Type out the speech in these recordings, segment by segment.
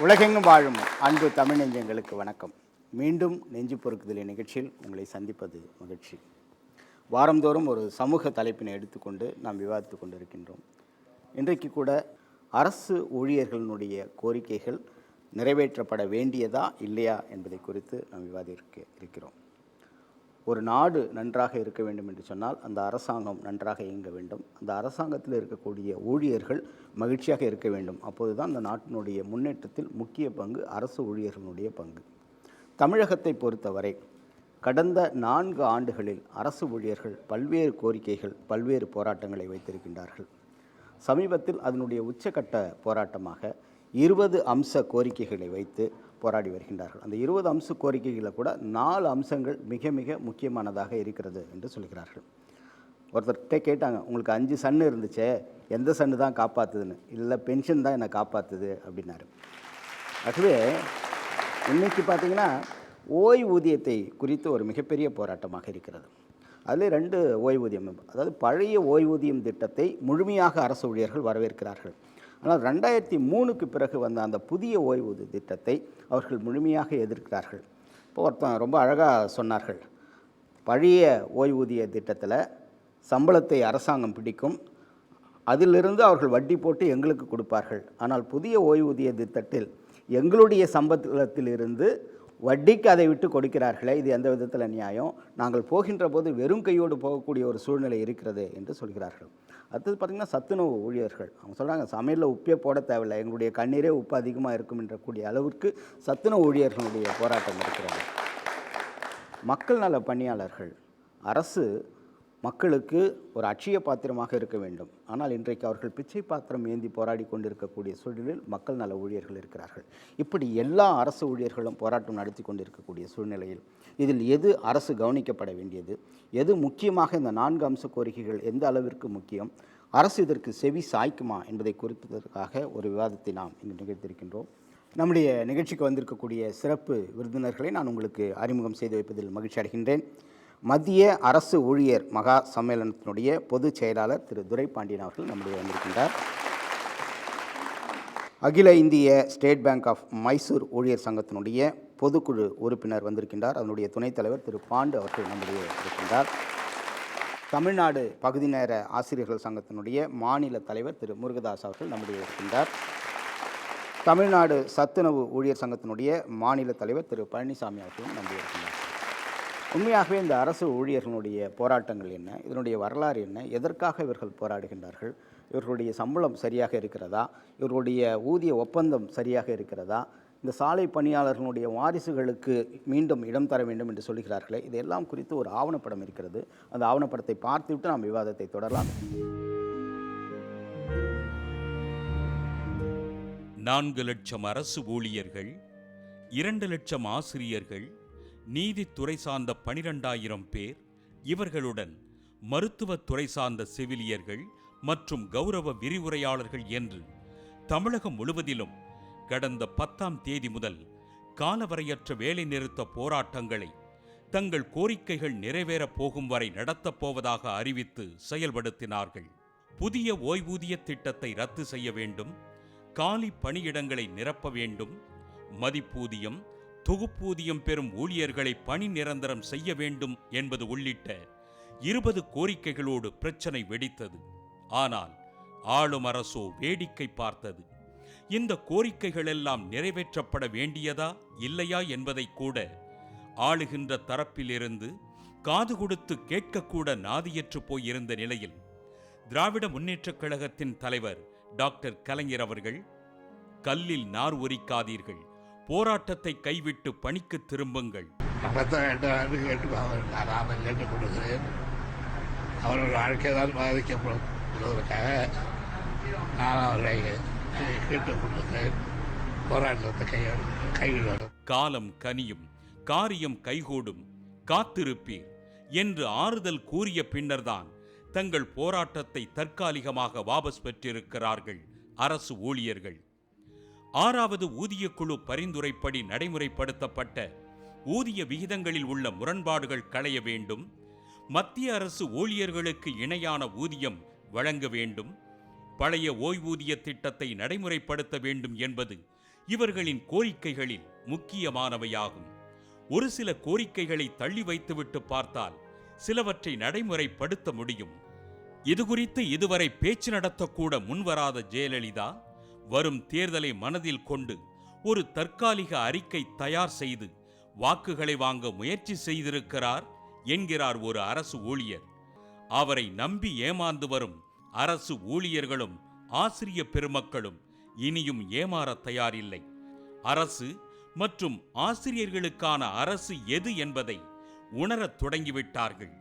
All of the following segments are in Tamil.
உலகெங்கும் வாழும் அன்பு தமிழ் நெஞ்சங்களுக்கு வணக்கம். மீண்டும் நெஞ்சு பொறுக்குதல் நிகழ்ச்சியில் உங்களை சந்திப்பது மகிழ்ச்சி. வாரந்தோறும் ஒரு சமூக தலைப்பினை எடுத்துக்கொண்டு நாம் விவாதித்து கொண்டிருக்கின்றோம். இன்றைக்கு கூட அரசு ஊழியர்களுடைய கோரிக்கைகள் நிறைவேற்றப்பட வேண்டியதா இல்லையா என்பதை குறித்து நாம் விவாதிக்க இருக்கிறோம். ஒரு நாடு நன்றாக இருக்க வேண்டும் என்று சொன்னால் அந்த அரசாங்கம் நன்றாக இயங்க வேண்டும். அந்த அரசாங்கத்தில் இருக்கக்கூடிய ஊழியர்கள் மகிழ்ச்சியாக இருக்க வேண்டும். அப்போது தான் அந்த நாட்டினுடைய முன்னேற்றத்தில் முக்கிய பங்கு அரசு ஊழியர்களுடைய பங்கு. தமிழகத்தை பொறுத்தவரை கடந்த 4 ஆண்டுகளில் அரசு ஊழியர்கள் பல்வேறு கோரிக்கைகள், பல்வேறு போராட்டங்களை வைத்திருக்கின்றார்கள். சமீபத்தில் அதனுடைய உச்சக்கட்ட போராட்டமாக 20 அம்ச கோரிக்கைகளை வைத்து போராடி வருகின்றார்கள். அந்த 20 அம்ச கோரிக்கைகளில் கூட 4 அம்சங்கள் மிக மிக முக்கியமானதாக இருக்கிறது என்று சொல்கிறார்கள். ஒருத்தர்கிட்ட கேட்டாங்க, உங்களுக்கு 5 சன்னு இருந்துச்சே, எந்த சன்னு தான் காப்பாற்றுதுன்னு. இல்லை, பென்ஷன் தான் என்னை காப்பாற்றுது அப்படின்னாரு. ஆகவே இன்றைக்கி பார்த்திங்கன்னா ஓய்வூதியத்தை குறித்து ஒரு மிகப்பெரிய போராட்டமாக இருக்கிறது. அதில் 2 ஓய்வூதியம், அதாவது பழைய ஓய்வூதியம் திட்டத்தை முழுமையாக அரசு ஊழியர்கள் வரவேற்கிறார்கள். ஆனால் 2003க்கு பிறகு வந்த அந்த புதிய ஓய்வூதிய திட்டத்தை அவர்கள் முழுமையாக எதிர்க்கிறார்கள். இப்போ ஒருத்தன் ரொம்ப அழகாக சொன்னார்கள், பழைய ஓய்வூதிய திட்டத்தில் சம்பளத்தை அரசாங்கம் பிடிக்கும், அதிலிருந்து அவர்கள் வட்டி போட்டு எங்களுக்கு கொடுப்பார்கள். ஆனால் புதிய ஓய்வூதிய திட்டத்தில் எங்களுடைய சம்பளத்திலிருந்து வட்டிக்கு அதை விட்டு கொடுக்கிறார்களே, இது எந்த விதத்தில் நியாயம்? நாங்கள் போகின்ற போது வெறும் கையோடு போகக்கூடிய ஒரு சூழ்நிலை இருக்கிறது என்று சொல்கிறார்கள். அடுத்தது பார்த்திங்கன்னா சத்துணவு ஊழியர்கள், அவங்க சொல்கிறாங்க, சமையலில் உப்பே போட தேவையில்லை, எங்களுடைய கண்ணீரே உப்பு அதிகமாக இருக்கும் என்ற கூடிய அளவிற்கு சத்துணவு ஊழியர்களுடைய போராட்டம் இருக்கிறது. மக்கள் நல பணியாளர்கள், அரசு மக்களுக்கு ஒரு அட்சய பாத்திரமாக இருக்க வேண்டும். ஆனால் இன்றைக்கு அவர்கள் பிச்சை பாத்திரம் ஏந்தி போராடி கொண்டிருக்கக்கூடிய சூழ்நிலையில் மக்கள் நல ஊழியர்கள் இருக்கிறார்கள். இப்படி எல்லா அரசு ஊழியர்களும் போராட்டம் நடத்தி கொண்டிருக்கக்கூடிய சூழ்நிலையில் இதில் எது அரசு கவனிக்கப்பட வேண்டியது, எது முக்கியமாக இந்த 4 அம்ச கோரிக்கைகள் எந்த அளவிற்கு முக்கியம், அரசு இதற்கு செவி சாய்க்குமா என்பதை குறிப்பதற்காக ஒரு விவாதத்தை நாம் இங்கு நிகழ்த்தியிருக்கின்றோம். நம்முடைய நிகழ்ச்சிக்கு வந்திருக்கக்கூடிய சிறப்பு விருந்தினர்களை நான் உங்களுக்கு அறிமுகம் செய்து வைப்பதில் மகிழ்ச்சி அடைகின்றேன். மத்திய அரசு ஊழியர் மகா சம்மேளனத்தினுடைய பொதுச் செயலாளர் திரு துரைபாண்டியன் அவர்கள் நம்முடைய வந்திருக்கின்றார். அகில இந்திய ஸ்டேட் பேங்க் ஆஃப் மைசூர் ஊழியர் சங்கத்தினுடைய பொதுக்குழு உறுப்பினர் வந்திருக்கின்றார். அதனுடைய துணைத் தலைவர் திரு பாண்டு அவர்கள் நம்முடைய இருக்கின்றார். தமிழ்நாடு பகுதி நேர ஆசிரியர்கள் சங்கத்தினுடைய மாநில தலைவர் திரு முருகதாஸ் அவர்கள் நம்முடைய இருக்கின்றார். தமிழ்நாடு சத்துணவு ஊழியர் சங்கத்தினுடைய மாநில தலைவர் திரு பழனிசாமி அவர்களும் நம்முடைய இருக்கின்றார். உண்மையாகவே இந்த அரசு ஊழியர்களுடைய போராட்டங்கள் என்ன, இதனுடைய வரலாறு என்ன, எதற்காக இவர்கள் போராடுகின்றார்கள், இவர்களுடைய சம்பளம் சரியாக இருக்கிறதா, இவர்களுடைய ஊதிய ஒப்பந்தம் சரியாக இருக்கிறதா, இந்த சாலை பணியாளர்களுடைய வாரிசுகளுக்கு மீண்டும் இடம் தர வேண்டும் என்று சொல்கிறார்களே, இதையெல்லாம் குறித்து ஒரு ஆவணப்படம் இருக்கிறது. அந்த ஆவணப்படத்தை பார்த்துவிட்டு நாம் விவாதத்தை தொடரலாம். 4 லட்சம் அரசு ஊழியர்கள், 2 லட்சம் ஆசிரியர்கள், நீதித்துறை சார்ந்த 12,000 பேர், இவர்களுடன் மருத்துவத்துறை சார்ந்த செவிலியர்கள் மற்றும் கௌரவ விரிவுரையாளர்கள் என்று தமிழகம் முழுவதிலும் கடந்த 10ஆம் தேதி முதல் காலவரையற்ற வேலைநிறுத்த போராட்டங்களை தங்கள் கோரிக்கைகள் நிறைவேறப் போகும் வரை நடத்தப் போவதாக அறிவித்து செயல்படுத்தினார்கள். புதிய ஓய்வூதிய திட்டத்தை ரத்து செய்ய வேண்டும், காலி பணியிடங்களை நிரப்ப வேண்டும், மதிப்பூதியம், தொகுப்பூதியம் பெறும் ஊழியர்களை பணி நிரந்தரம் செய்ய வேண்டும் என்பது உள்ளிட்ட 20 கோரிக்கைகளோடு பிரச்சனை வெடித்தது. ஆனால் ஆளும் அரசோ வேடிக்கை பார்த்தது. இந்த கோரிக்கைகள் எல்லாம் நிறைவேற்றப்பட வேண்டியதா இல்லையா என்பதை கூட ஆளுகின்ற தரப்பிலிருந்து காது கொடுத்து கேட்கக்கூட நாதியற்று போயிருந்த நிலையில் திராவிட முன்னேற்றக் கழகத்தின் தலைவர் டாக்டர் கலைஞர் அவர்கள், கல்லில் நார் உரிக்காதீர்கள், போராட்டத்தை கைவிட்டு பணிக்கு திரும்புங்கள், அவர்கள் வாழ்க்கைதான் பாதிக்கப்படுவதற்காக நான் அவர்களை கேட்டுக்கொண்டேன். போராட்டத்தை கைவிடுவார். காலம் கனியும், காரியம் கைகூடும், காத்திருப்பீர் என்று ஆறுதல் கூறிய பின்னர்தான் தங்கள் போராட்டத்தை தற்காலிகமாக வாபஸ் பெற்றிருக்கிறார்கள் அரசு ஊழியர்கள். 6வது ஊதியக்குழு பரிந்துரைப்படி நடைமுறைப்படுத்தப்பட்ட ஊதிய விகிதங்களில் உள்ள முரண்பாடுகள் களைய வேண்டும், மத்திய அரசு ஊழியர்களுக்கு இணையான ஊதியம் வழங்க வேண்டும், பழைய ஓய்வூதிய திட்டத்தை நடைமுறைப்படுத்த வேண்டும் என்பது இவர்களின் கோரிக்கைகளில் முக்கியமானவையாகும். ஒரு சில கோரிக்கைகளை தள்ளி வைத்துவிட்டு பார்த்தால் சிலவற்றை நடைமுறைப்படுத்த முடியும். இதுகுறித்து இதுவரை பேச்சு நடத்தக்கூட முன்வராத ஜெயலலிதா வரும் தேர்தலை மனதில் கொண்டு ஒரு தற்காலிக அறிக்கை தயார் செய்து வாக்குகளை வாங்க முயற்சி செய்திருக்கிறார் என்கிறார் ஒரு அரசு ஊழியர். அவரை நம்பி ஏமாந்து வரும் அரசு ஊழியர்களும் ஆசிரிய பெருமக்களும் இனியும் ஏமாற தயாரில்லை. அரசு மற்றும் ஆசிரியர்களுக்கான அரசு எது என்பதை உணரத் தொடங்கிவிட்டார்கள்.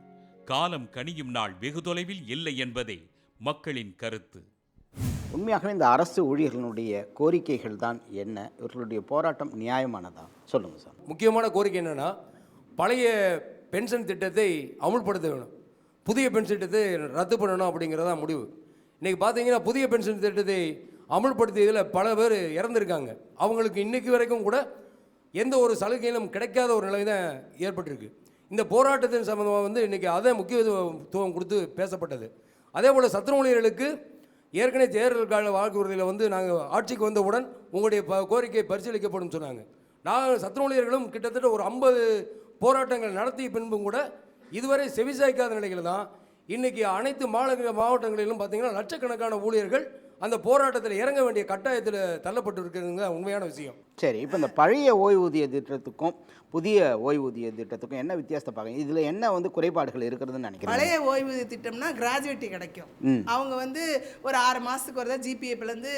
காலம் கனியும் நாள் வெகு தொலைவில் இல்லை என்பதே மக்களின் கருத்து. உண்மையாகவே இந்த அரசு ஊழியர்களுடைய கோரிக்கைகள் தான் என்ன? இவர்களுடைய போராட்டம் நியாயமானதா? சொல்லுங்கள் சார். முக்கியமான கோரிக்கை என்னென்னா, பழைய பென்ஷன் திட்டத்தை அமுல்படுத்த வேணும், புதிய பென்ஷன் திட்டத்தை ரத்து பண்ணணும் அப்படிங்கிறதா முடிவு. இன்றைக்கி பார்த்தீங்கன்னா புதிய பென்ஷன் திட்டத்தை அமுல்படுத்தியதில் பல பேர் இறந்துருக்காங்க. அவங்களுக்கு இன்றைக்கு வரைக்கும் கூட எந்த ஒரு சலுகையிலும் கிடைக்காத ஒரு நிலை தான் ஏற்பட்டிருக்கு. இந்த போராட்டத்தின் சம்பந்தமாக இன்றைக்கி அதை முக்கியத்துவம் கொடுத்து பேசப்பட்டது. அதே போல் சத்துணவு ஊழியர்களுக்கு ஏற்கனவே தேர்தல் கால வாக்குறுதியில் நாங்கள் ஆட்சிக்கு வந்தவுடன் உங்களுடைய கோரிக்கை பரிசீலிக்கப்படும் சொன்னாங்க. நாங்கள் சத்துணவு ஊழியர்களும் கிட்டத்தட்ட ஒரு 50 போராட்டங்கள் நடத்திய பின்பும் கூட இதுவரை செவிசாய்க்காத நிலையில் தான் இன்றைக்கி அனைத்து மாவட்டங்களிலும் பார்த்திங்கன்னா லட்சக்கணக்கான ஊழியர்கள் அந்த போராட்டத்தில் இறங்க வேண்டிய கட்டாயத்தில் தள்ளப்பட்டு இருக்கிறதுங்க உண்மையான விஷயம். சரி, இப்போ இந்த பழைய ஓய்வூதிய திட்டத்துக்கும் புதிய ஓய்வூதிய திட்டத்துக்கும் என்ன வித்தியாசத்தை பார்க்க, இதில் என்ன குறைபாடுகள் இருக்கிறதுன்னு நினைக்கிறேன். பழைய ஓய்வூதிய திட்டம்னா கிராஜுவேட்டி கிடைக்கும். அவங்க ஒரு 6 மாதத்துக்கு ஒரு தான் ஜிபிஎஃப்லேருந்து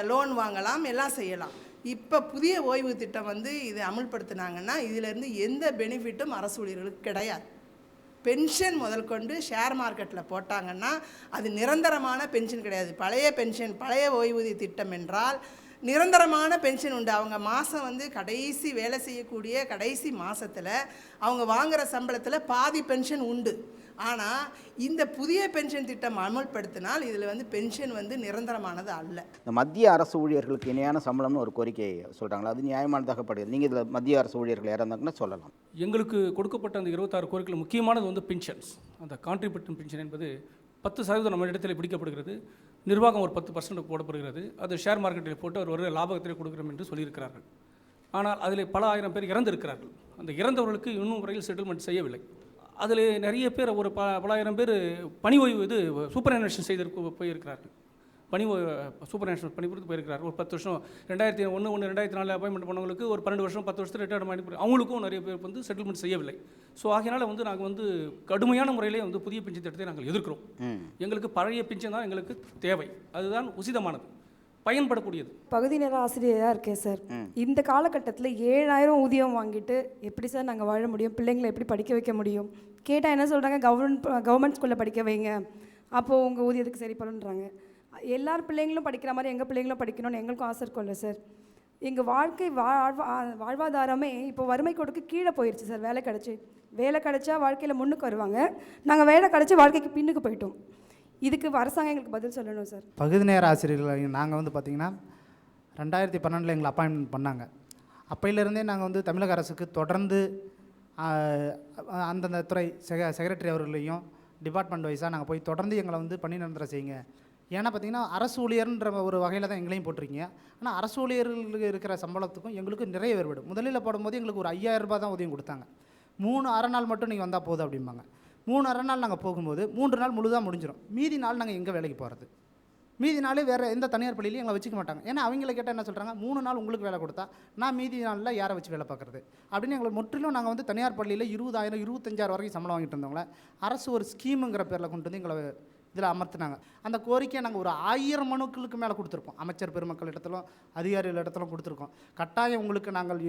லோன் வாங்கலாம், எல்லாம் செய்யலாம். இப்போ புதிய ஓய்வு திட்டம் இது அமுல்படுத்தினாங்கன்னா இதிலேருந்து எந்த பெனிஃபிட்டும் அரசு ஊழியர்களுக்கு கிடையாது. பென்ஷன் முதல் கொண்டு ஷேர் மார்க்கெட்டில் போட்டாங்கன்னா அது நிரந்தரமான பென்ஷன் கிடையாது. பழைய பென்ஷன், பழைய ஓய்வூதிய திட்டம் என்றால் நிரந்தரமான பென்ஷன் உண்டு. அவங்க மாதம் கடைசி வேலை செய்யக்கூடிய கடைசி மாதத்தில் அவங்க வாங்குகிற சம்பளத்தில் பாதி பென்ஷன் உண்டு. ஆனால் இந்த புதிய பென்ஷன் திட்டம் அமல்படுத்தினால் இதில் பென்ஷன் நிரந்தரமானது அல்ல. இந்த மத்திய அரசு ஊழியர்களுக்கு இணையான சம்பளம்னு ஒரு கோரிக்கை சொல்கிறாங்களா, அது நியாயமானதாகப்படுது? நீங்கள் இதில் மத்திய அரசு ஊழியர்கள் இறந்தாங்கன்னா சொல்லலாம். எங்களுக்கு கொடுக்கப்பட்ட அந்த 26 கோரிக்கைகள் முக்கியமானது பென்ஷன்ஸ். அந்த கான்ட்ரிபியூட்டிவ் பென்ஷன் என்பது 10% நம்ம இடத்துல பிடிக்கப்படுகிறது. நிர்வாகம் ஒரு 10% போடப்படுகிறது. அது ஷேர் மார்க்கெட்டில் போட்டு ஒரு லாபத்தில் கொடுக்குறோம் என்று சொல்லியிருக்கிறார்கள். ஆனால் அதில் பல ஆயிரம் பேர் இறந்திருக்கிறார்கள். அந்த இறந்தவர்களுக்கு இன்னும் முறையில் செட்டில்மெண்ட் செய்யவில்லை. அதில் நிறைய பேர் ஒரு பலாயிரம் பேர் பணி ஓய்வு சூப்பர்அனுவேஷன் செய்து போயிருக்கிறார்கள். சூப்பர்அனுவேஷன் பணிபுரிந்து போயிருக்கிறார்கள். ஒரு 10 வருஷம் 2001, 2004 அப்பாயின்மெண்ட் பண்ணவங்களுக்கு ஒரு 12 வருஷம் 10 வருஷத்தில் ரிட்டையர்ட் பண்ணி அவங்களுக்கும் நிறைய பேர் செட்டில்மெண்ட் செய்யவில்லை. ஸோ ஆகையினால நாங்கள் கடுமையான முறையிலே புதிய பென்ஷன் திட்டத்தை நாங்கள் எதிர்க்கிறோம். எங்களுக்கு பழைய பென்ஷன் தான் எங்களுக்கு தேவை, அதுதான் உசிதமானது, பயன்படக்கூடியது. பகுதி நேர ஆசிரியராக இருக்கேன் சார். இந்த காலகட்டத்தில் 7000 ஊதியம் வாங்கிட்டு எப்படி சார் நாங்கள் வாழ முடியும்? பிள்ளைங்களை எப்படி படிக்க வைக்க முடியும்? கேட்டால் என்ன சொல்கிறாங்க, கவர்மெண்ட் ஸ்கூலில் படிக்க வைங்க, அப்போது உங்கள் ஊதியத்துக்கு சரி பண்ணுறாங்க. எல்லார் பிள்ளைங்களும் படிக்கிற மாதிரி எங்கள் பிள்ளைங்களும் படிக்கணும்னு எங்களுக்கும் ஆசை இருக்கும்ல சார். எங்கள் வாழ்க்கை வாழ்வாதாரமே இப்போ வறுமை கோட்டுக்கு கீழே போயிடுச்சு சார். வேலை கிடச்சா வாழ்க்கையில் முன்னுக்கு வருவாங்க, நாங்கள் வேலை கிடச்சி வாழ்க்கைக்கு பின்னுக்கு போயிட்டோம். இதுக்கு அரசாங்கம் எங்களுக்கு பதில் சொல்லணும் சார். பகுதி நேர ஆசிரியர்கள் நாங்கள் பார்த்திங்கன்னா 2012 எங்களை அப்பாயின்மெண்ட் பண்ணாங்க. அப்பையிலேருந்தே நாங்கள் தமிழக அரசுக்கு தொடர்ந்து அந்தந்த துறை செக்ரட்டரி அவர்களையும் டிபார்ட்மெண்ட் வைஸாக நாங்கள் போய் தொடர்ந்து எங்களை பணி நிரந்தரம் செய்யுங்க. ஏன்னா பார்த்திங்கன்னா அரசு ஊழியர்ன்ற ஒரு வகையில் தான் எங்களையும் போட்டிருக்கீங்க. ஆனால் அரசு ஊழியர்களுக்கு இருக்கிற சம்பளத்துக்கும் எங்களுக்கு நிறைய வேறுபடும். முதலில் போடும்போது எங்களுக்கு ஒரு 5000 ரூபாய் தான் ஊதியம் கொடுத்தாங்க. 3 அரை நாள் மட்டும் நீங்கள் வந்தால் போதும் அப்படிம்பாங்க. 3 அரை நாள் நாங்கள் போகும்போது 3 நாள் முழுதாக முடிஞ்சிடும். மீதி நாள் நாங்கள் எங்கே வேலைக்கு போகிறது? மீதி நாளே வேறு எந்த தனியார் பள்ளியிலையும் எங்களை வச்சுக்க மாட்டாங்க. ஏன்னா அவங்கள கேட்டால் என்ன சொல்கிறாங்க, 3 நாள் உங்களுக்கு வேலை கொடுத்தா நான் மீதி நாளில் யாரை வச்சு வேலை பார்க்குறது அப்படின்னு எங்களை முற்றிலும் நாங்கள் தனியார் பள்ளியில் 20,000 25,000 வரைக்கும் சம்பளம் வாங்கிட்டு இருந்தவங்கள அரசு ஒரு ஸ்கீமுங்கிற பேரில் கொண்டு எங்களை இதில் அமர்த்தினாங்க. அந்த கோரிக்கையை நாங்கள் ஒரு 1000 மனுக்களுக்கு மேலே கொடுத்துருப்போம். அமைச்சர் பெருமக்கள் இடத்திலும் அதிகாரிகள் இடத்திலும் கொடுத்துருக்கோம். கட்டாயம் உங்களுக்கு நாங்கள்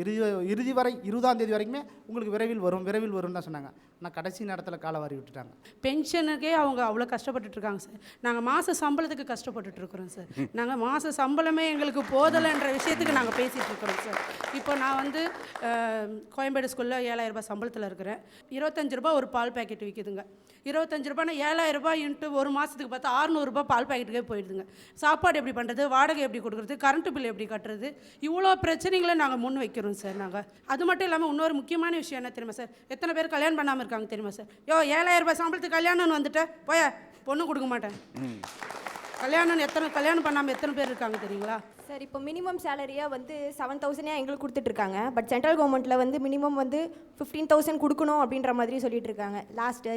இறுதி வரை 20ஆம் தேதி வரைக்குமே உங்களுக்கு விரைவில் வரும்னு தான் சொன்னாங்க. ஆனால் கடைசி நேரத்தில் காலை வாரி விட்டுட்டாங்க. பென்ஷனுக்கே அவங்க அவ்வளோ கஷ்டப்பட்டுட்ருக்காங்க சார். நாங்கள் மாத சம்பளத்துக்கு கஷ்டப்பட்டுட்ருக்குறோம் சார். நாங்கள் மாத சம்பளமே எங்களுக்கு போதலைன்ற விஷயத்துக்கு நாங்கள் பேசிகிட்ருக்குறோம் சார். இப்போ நான் கோயம்பேடு ஸ்கூலில் 7000 ரூபாய் சம்பளத்தில் இருக்கிறேன். 25 ரூபாய் ஒரு பால் பேக்கெட் விற்கிதுங்க. 25 ரூபாய்னா 7000 ரூபாய் இன்ட்டு ஒரு மாதத்துக்கு பார்த்தா 600 ரூபாய் பால் பாக்கெட்டுக்கே போயிடுதுங்க. சாப்பாடு எப்படி பண்ணுறது, வாடகை எப்படி கொடுக்குறது, கரண்ட்டு பில் எப்படி கட்டுறது, இவ்வளோ பிரச்சனைகளை நாங்கள் முன் வைக்கிறோம் சார். நாங்கள் அது மட்டும் இல்லாமல் இன்னொரு முக்கியமான விஷயம் என்ன தெரியுமா சார், எத்தனை பேர் கல்யாணம் பண்ணாமல் இருக்காங்க தெரியுமா சார்? 7000 ரூபாய் சம்பளத்துக்கு கல்யாணம்னு வந்துட்டேன் போய பொண்ணு கொடுக்க மாட்டேன். கல்யாணம் பண்ணாமல் எத்தனை பேர் இருக்காங்க தெரியுங்களா? சார் இப்போ மினிமம் சேலரியாக வந்து 7,000 எங்களுக்கு கொடுத்துட்ருக்காங்க. பட் சென்ட்ரல் கவர்மெண்ட்டில் வந்து மினிமம் வந்து 15,000 கொடுக்கணும் அப்படின்ற மாதிரி சொல்லிட்டு இருக்காங்க.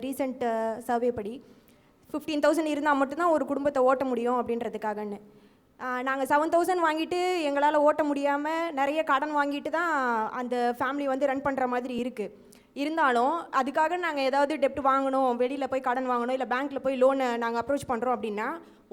ரீசெண்ட் சர்வே படி 15,000 இருந்தால் மட்டும்தான் ஒரு குடும்பத்தை ஓட்ட முடியும் அப்படின்றதுக்காகன்னு. நாங்கள் 7,000 வாங்கிட்டு எங்களால் ஓட்ட முடியாமல் நிறைய கடன் வாங்கிட்டு தான் அந்த ஃபேமிலி வந்து ரன் பண்ணுற மாதிரி இருக்குது. இருந்தாலும் அதுக்காக நாங்கள் ஏதாவது டெப்ட் வாங்கணும், வெளியில் போய் கடன் வாங்கணும், இல்லை பேங்க்கில் போய் லோனை நாங்கள் அப்ரோச் பண்ணுறோம் அப்படின்னா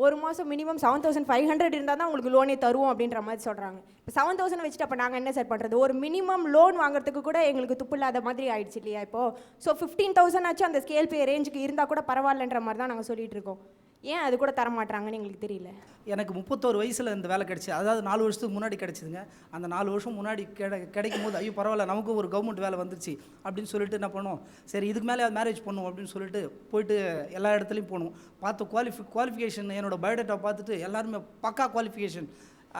ஒரு மாதம் மினிமம் 7,500 இருந்தால் தான் உங்களுக்கு லோனே தருவோம் அப்படின்ற மாதிரி சொல்கிறாங்க. இப்போ 7,000 வச்சுட்டு அப்போ நாங்கள் என்ன சார் பண்ணுறது? ஒரு மினிமம் லோன் வாங்குறதுக்கு கூட எங்களுக்கு துப்பு இல்லாத மாதிரி ஆயிடுச்சு இல்லையா இப்போது. ஸோ 15,000 ஆச்சும் அந்த ஸ்கேல் பே ரேஞ்சுக்கு இருந்தால் கூட பரவாயில்லன்ற மாதிரி தான் நாங்கள் சொல்லிகிட்டு இருக்கோம். ஏன் அது கூட தரமாட்டாங்கன்னு எங்களுக்கு தெரியல. எனக்கு 31 வயசில் இந்த வேலை கிடச்சி, அதாவது 4 வருஷத்துக்கு முன்னாடி கிடச்சிதுங்க. அந்த 4 வருஷம் முன்னாடி கிடைக்கும் போது ஐயோ பரவாயில்ல நமக்கு ஒரு கவர்மெண்ட் வேலை வந்துருச்சு அப்படின்னு சொல்லிட்டு என்ன பண்ணோம், சரி இதுக்கு மேலே மேரேஜ் பண்ணுவோம் அப்படின்னு சொல்லிட்டு போயிட்டு எல்லா இடத்துலையும் போகணும். பார்த்து குவாலிஃபிகேஷன் என்னோட பயோடேட்டா பார்த்துட்டு எல்லாருமே பக்கா குவாலிஃபிகேஷன்.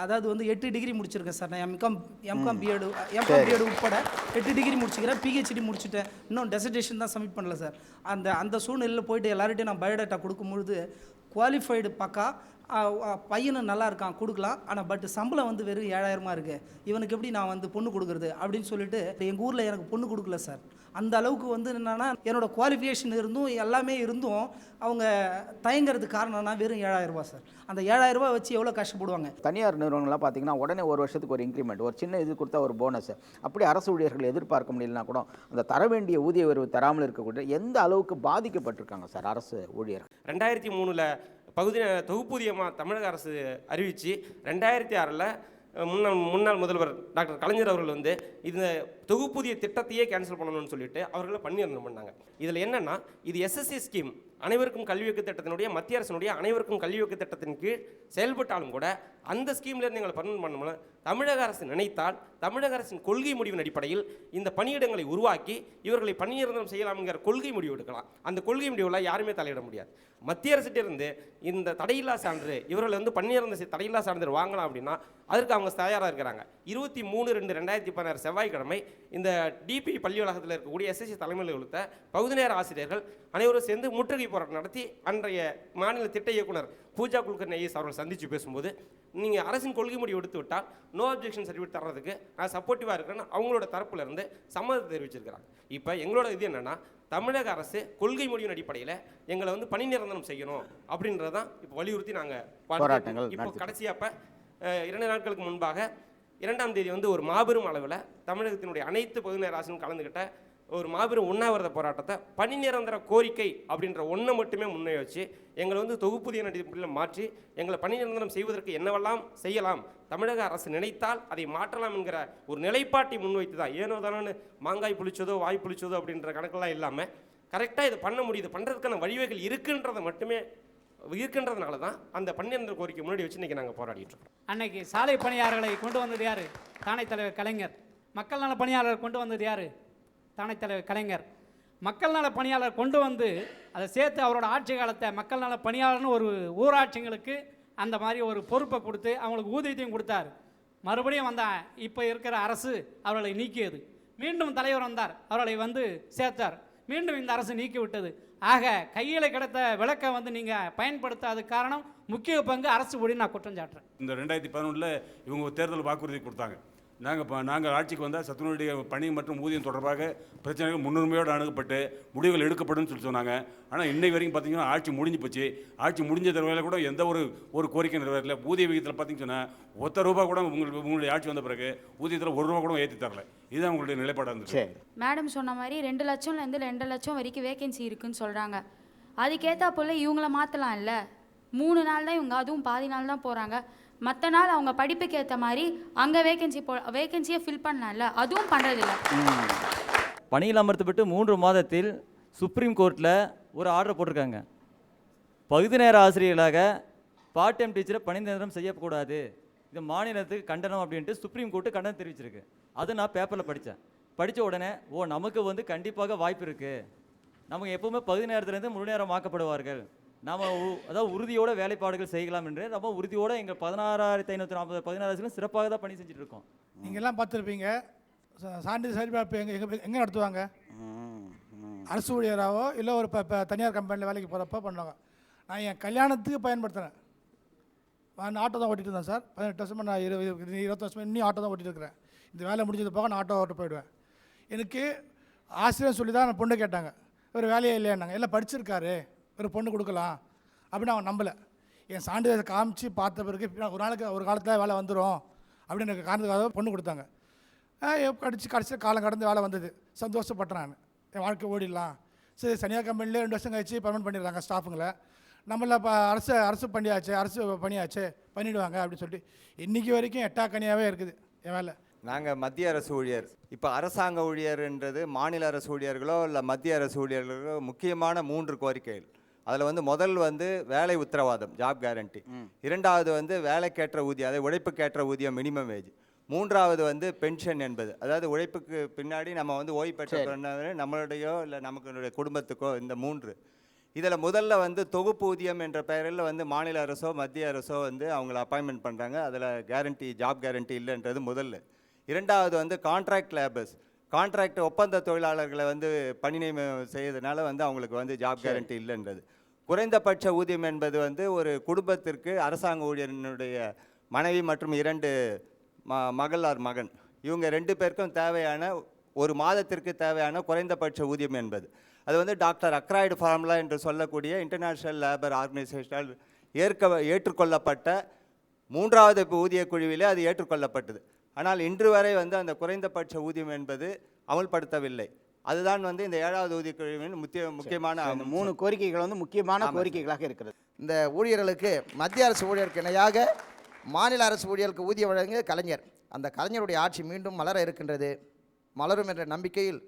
அதாவது வந்து 8 டிகிரி முடிச்சிருக்கேன் சார். நான் எம்காம் பிஎட் உட்பட 8 டிகிரி முடிச்சுக்கிறேன். பிஹெச்டி முடிச்சுட்டேன். இன்னும் டெசர்டேஷன் தான் சப்மிட் பண்ணல சார். அந்த சூழ்நிலையில் போயிட்டு எல்லார்ட்டையும் நான் பயோடேட்டா கொடுக்கும்பொழுது குவாலிஃபைடு பக்கா பையனும் நல்லா இருக்கான் கொடுக்கலாம், ஆனால் பட் சம்பளம் வந்து வெறும் 7,000 இருக்குது, இவனுக்கு எப்படி நான் வந்து பொண்ணு கொடுக்குறது அப்படின்னு சொல்லிட்டு எங்கள் ஊரில் எனக்கு பொண்ணு கொடுக்கல சார். அந்த அளவுக்கு வந்து என்னென்னா என்னோடய குவாலிஃபிகேஷன் இருந்தும் எல்லாமே இருந்தும் அவங்க தயங்கிறதுக்கு காரணம்னா வெறும் 7,000 சார். அந்த 7,000 வச்சு எவ்வளோ கஷ்டப்படுவாங்க. தனியார் நிறுவனங்கள்லாம் பார்த்தீங்கன்னா உடனே ஒரு வருஷத்துக்கு ஒரு இன்க்ரிமெண்ட், ஒரு சின்ன இது கொடுத்தா ஒரு போனஸ். அப்படி அரசு ஊழியர்கள் எதிர்பார்க்க முடியலனா கூட அந்த தர வேண்டிய ஊதிய உயர்வு தராமல் இருக்கக்கூடிய எந்த அளவுக்கு பாதிக்கப்பட்டிருக்காங்க சார் அரசு ஊழியர்கள்? 2003 பகுதி தொகுப்பூதியமாக தமிழக அரசு அறிவித்து 2006 முன்னாள் முதல்வர் டாக்டர் கலைஞர் அவர்கள் வந்து இந்த தொகுப்பூதிய திட்டத்தையே கேன்சல் பண்ணணும்னு சொல்லிட்டு அவர்களை பணிநிரந்தரம் பண்ணாங்க. இதில் என்னென்னா இது எஸ்எஸ்சி ஸ்கீம், அனைவருக்கும் கல்வி ஊக்க திட்டத்தினுடைய மத்திய அரசினுடைய அனைவருக்கும் கல்வி ஊக்க திட்டத்தின் கீழ் செயல்பட்டாலும் கூட அந்த ஸ்கீம்லேருந்து எங்களை பர்மனன்ட் பண்ணணும். தமிழக அரசு நினைத்தால் தமிழக அரசின் கொள்கை முடிவின் அடிப்படையில் இந்த பணியிடங்களை உருவாக்கி இவர்களை பணிநிரந்தரம் செய்யலாம்ங்கிற கொள்கை முடிவு எடுக்கலாம். அந்த கொள்கை முடிவில் யாருமே தலையிட முடியாது. மத்திய அரசிட்டிருந்து இந்த தடையில்லா சான்று இவர்கள் வந்து பணிநிரந்தர தடையில்லா சான்றிதழ் வாங்கலாம் அப்படின்னா அதற்கு அவங்க தயாராக இருக்கிறாங்க. 23/2/2016 செவ்வாய்க்கிழமை இந்த டிபி பள்ளி வளாகத்தில் இருக்கக்கூடிய எஸ்எஸ்சி தலைமையில் கொடுத்த பகுதி நேர ஆசிரியர்கள் அனைவரும் சேர்ந்து முற்றுகை போராட்டம் நடத்தி அன்றைய மாநில திட்ட இயக்குனர் பூஜா குல்கர்னி ஐஎஸ் அவர்கள் சந்தித்து பேசும்போது, நீங்கள் அரசின் கொள்கை முடிவு எடுத்து விட்டால் நோ அப்ஜெக்ஷன் சர்டிஃபிகேட் தர்றதுக்கு நான் சப்போர்ட்டிவாக இருக்கிறேன்னு அவங்களோட தரப்புல இருந்து சம்மதத்தை தெரிவிச்சிருக்கிறாங்க. இப்போ எங்களோட இது என்னென்னா தமிழக அரசு கொள்கை முடிவின் அடிப்படையில் எங்களை வந்து பணி நிரந்தரம் செய்யணும் அப்படின்றது தான் இப்போ வலியுறுத்தி நாங்கள் போராட்டங்கள். இப்போ கடைசியாக இப்போ 2 நாட்களுக்கு முன்பாக 2ஆம் தேதி வந்து ஒரு மாபெரும் அளவில் தமிழகத்தினுடைய அனைத்து பகுதி நேர ஆசிரியரும் கலந்துக்கிட்ட ஒரு மாபெரும் உண்ணாவிரத போராட்டத்தை பணி நிரந்தர கோரிக்கை அப்படின்ற ஒன்றை மட்டுமே முன்னே வச்சு எங்களை வந்து தொகுப்பூதிய அடிப்படையில் மாற்றி எங்களை பணி நிரந்தரம் செய்வதற்கு என்னவெல்லாம் செய்யலாம், தமிழக அரசு நினைத்தால் அதை மாற்றலாம் என்கிற ஒரு நிலைப்பாட்டை முன்வைத்து தான் ஏனோ தானே மாங்காய் புளிச்சதோ வாய் புளிச்சதோ அப்படின்ற கணக்கெல்லாம் இல்லாமல் கரெக்டாக இதை பண்ண முடியுது, பண்ணுறதுக்கான வழிவகைகள் இருக்குன்றதை மட்டுமே இருக்கின்றதுனால தான் அந்த பணிநிரந்தர கோரிக்கை முன்னாடி வச்சு இன்றைக்கி நாங்கள் போராடிட்டு இருக்கோம். அன்னைக்கு சாலை பணியாளர்களை கொண்டு வந்தது யார்? தானை தலைவர் கலைஞர். மக்கள் நல பணியாளர் கொண்டு வந்தது யார்? தானை தலைவர் கலைஞர். மக்கள் நல பணியாளர் கொண்டு வந்து அதை சேர்த்து அவரோட ஆட்சி காலத்தை மக்கள் நல பணியாளர்னு ஒரு ஊராட்சிங்களுக்கு அந்த மாதிரி ஒரு பொறுப்பை கொடுத்து அவங்களுக்கு ஊதியத்தையும் கொடுத்தார். மறுபடியும் வந்தால் இப்போ இருக்கிற அரசு அவர்களை நீக்கியது. மீண்டும் தலைவர் வந்தார், அவர்களை வந்து சேர்த்தார். மீண்டும் இந்த அரசு நீக்கி விட்டது. ஆக கையில் கிடைத்த விளக்கை வந்து நீங்கள் பயன்படுத்தாத காரணம் முக்கிய பங்கு அரசு ஊழியர் நான் குற்றம் சாட்டுறேன். இந்த 2011 இவங்க தேர்தல் வாக்குறுதி கொடுத்தாங்க. நாங்கள் ஆட்சிக்கு வந்தால் சத்துணவுடைய பணி மற்றும் ஊதியம் தொடர்பாக பிரச்சனைகள் முன்னுரிமையோடு அணுகப்பட்டு முடிவுகள் எடுக்கப்படும் சொல்லி சொன்னாங்க. ஆனால் இன்னைக்கு வரைக்கும் பார்த்தீங்கன்னா ஆட்சி முடிஞ்சு போச்சு. ஆட்சி முடிஞ்ச தடவையில் கூட எந்த ஒரு கோரிக்கை நிறைவேறல. ஊதிய விகிதத்தில் பார்த்தீங்கன்னு சொன்னால் ₹1 கூட உங்களுடைய ஆட்சி வந்த பிறகு ஊதியத்தில் ₹1 கூட ஏற்றி தரல. இதுதான் உங்களுடைய நிலைப்பாடாக இருந்துச்சு. மேடம் சொன்ன மாதிரி 2 லட்சம்லேருந்து 2 லட்சம் வரைக்கும் வேகன்சி இருக்குன்னு சொல்கிறாங்க. அதுக்கேற்றா போல் இவங்கள மாற்றலாம் இல்லை. 3 நாள் தான் இவங்க, அதுவும் பாதி நாள் தான் போகிறாங்க. மற்ற நாள் அவங்க படிப்புக்கு ஏற்ற மாதிரி அங்கே வேகன்சியை ஃபில் பண்ணலாம்ல, அதுவும் பண்ணுறதில்ல. பணியில் அமர்த்தப்பட்டு 3 மாதத்தில் சுப்ரீம் கோர்ட்டில் ஒரு ஆர்டர் போட்டிருக்காங்க. பகுதி நேர ஆசிரியர்களாக பார்ட் டைம் டீச்சரை பணி நிரந்தரம் செய்யக்கூடாது, இது மாநிலத்துக்கு கண்டனம் அப்படின்ட்டு சுப்ரீம் கோர்ட்டு கண்டனம் தெரிவிச்சிருக்கு. அது நான் பேப்பரில் படித்த உடனே நமக்கு வந்து கண்டிப்பாக வாய்ப்பு இருக்குது, நமக்கு எப்போவுமே பகுதி நேரத்துலேருந்து முழு நேரம் ஆக்கப்படுவார்கள், நாம் அதாவது உறுதியோட வேலைப்பாடுகள் செய்யலாம் என்று ரொம்ப உறுதியோடு எங்கள் 16,540 16 சிறப்பாக தான் பணி செஞ்சுட்டு இருக்கோம். நீங்கள்லாம் பார்த்துருப்பீங்க, சான்றிதழ் சரிபார்ப்பு எங்கே நடத்துவாங்க? அரசு ஊழியராகவோ இல்லை ஒரு தனியார் கம்பெனியில் வேலைக்கு போகிறப்ப பண்ணுவாங்க. நான் என் கல்யாணத்துக்கு பயன்படுத்துகிறேன் நான் ஆட்டோ தான் ஓட்டிகிட்டு இருந்தேன் சார். 18 வருஷமாக நான் 20 வருஷமாக இன்னும் ஆட்டோ தான் ஓட்டிகிட்டு இருக்கிறேன். இந்த வேலை முடிஞ்சது போக நான் ஆட்டோ ஓட்ட போயிடுவேன். எனக்கு ஆசிரியர் சொல்லி தான் நான் பொண்ணு கேட்டாங்க. ஒரு வேலையே இல்லையானாங்க. எல்லாம் படிச்சிருக்காரு, ஒரு பொண்ணு கொடுக்கலாம் அப்படின்னு அவங்க நம்பலை. என் சான்றிதழை காமிச்சு பார்த்த பிறகு ஒரு நாளைக்கு ஒரு காலத்தில் வேலை வந்துடும் அப்படின்னு எனக்கு காரணத்துக்காக பொண்ணு கொடுத்தாங்க. கடைசியில் காலம் கடந்து வேலை வந்தது. சந்தோஷப்பட்டேன் நான். என் வாழ்க்கை ஓடிடலாம். சரி, சனியாக கம்பெனிலே 2 வருஷம் கழிச்சு பர்மனெண்ட் பண்ணிடுறாங்க ஸ்டாஃபுங்களை. நம்மள இப்போ அரசு பணியாச்சு பண்ணிவிடுவாங்க அப்படின்னு சொல்லிட்டு இன்றைக்கி வரைக்கும் எட்டாக்கனியாகவே இருக்குது என் வேலை. நாங்கள் மத்திய அரசு ஊழியர். இப்போ அரசாங்க ஊழியர்ன்றது மாநில அரசு ஊழியர்களோ இல்லை மத்திய அரசு ஊழியர்களோ முக்கியமான 3 கோரிக்கைகள். அதில் முதல் வேலை உத்தரவாதம், ஜாப் கேரண்டி. இரண்டாவது வேலைக்கேற்ற ஊதியம், அதாவது உழைப்புக்கேற்ற ஊதியம், மினிமம் வேஜ். மூன்றாவது பென்ஷன் என்பது, அதாவது உழைப்புக்கு பின்னாடி நம்ம ஓய்வு பெற்ற நம்மளுடையோ இல்லை நமக்கு குடும்பத்துக்கோ, இந்த 3. இதில் முதல்ல தொகுப்பு ஊதியம் என்ற பெயரில் மாநில அரசோ மத்திய அரசோ அவங்கள அப்பாயின்மெண்ட் பண்ணுறாங்க. அதில் கேரண்டி, ஜாப் கேரண்டி இல்லைன்றது முதல்ல. இரண்டாவது கான்ட்ராக்ட் லேபர்ஸ், கான்ட்ராக்ட் ஒப்பந்த தொழிலாளர்களை பணி நியமனம் செய்யறதுனால அவங்களுக்கு ஜாப் கேரண்டி இல்லைன்றது. குறைந்தபட்ச ஊதியம் என்பது ஒரு குடும்பத்திற்கு அரசாங்க ஊழியனுடைய மனைவி மற்றும் 2 மகன், இவங்க 2 பேருக்கும் தேவையான ஒரு மாதத்திற்கு தேவையான குறைந்தபட்ச ஊதியம் என்பது. அது டாக்டர் அக்ராய்டு ஃபார்முலா என்று சொல்லக்கூடிய இன்டர்நேஷ்னல் லேபர் ஆர்கனைசேஷனால் ஏற்றுக்கொள்ளப்பட்ட 3வது ஊதிய குழுவிலே அது ஏற்றுக்கொள்ளப்பட்டது. ஆனால் இன்று வரை அந்த குறைந்தபட்ச ஊதியம் என்பது அமல்படுத்தவில்லை. அதுதான் இந்த 7வது ஊதிய குழுவின் முக்கியமான 3 கோரிக்கைகள் முக்கியமான கோரிக்கைகளாக இருக்கிறது. இந்த ஊழியர்களுக்கு மத்திய அரசு ஊழியருக்கு இணையாக மாநில அரசு ஊழியர்களுக்கு ஊதியம் வழங்கிய கலைஞர், அந்த கலைஞருடைய ஆட்சி மீண்டும் மலர இருக்கின்றது. மலரும் என்ற நம்பிக்கையில்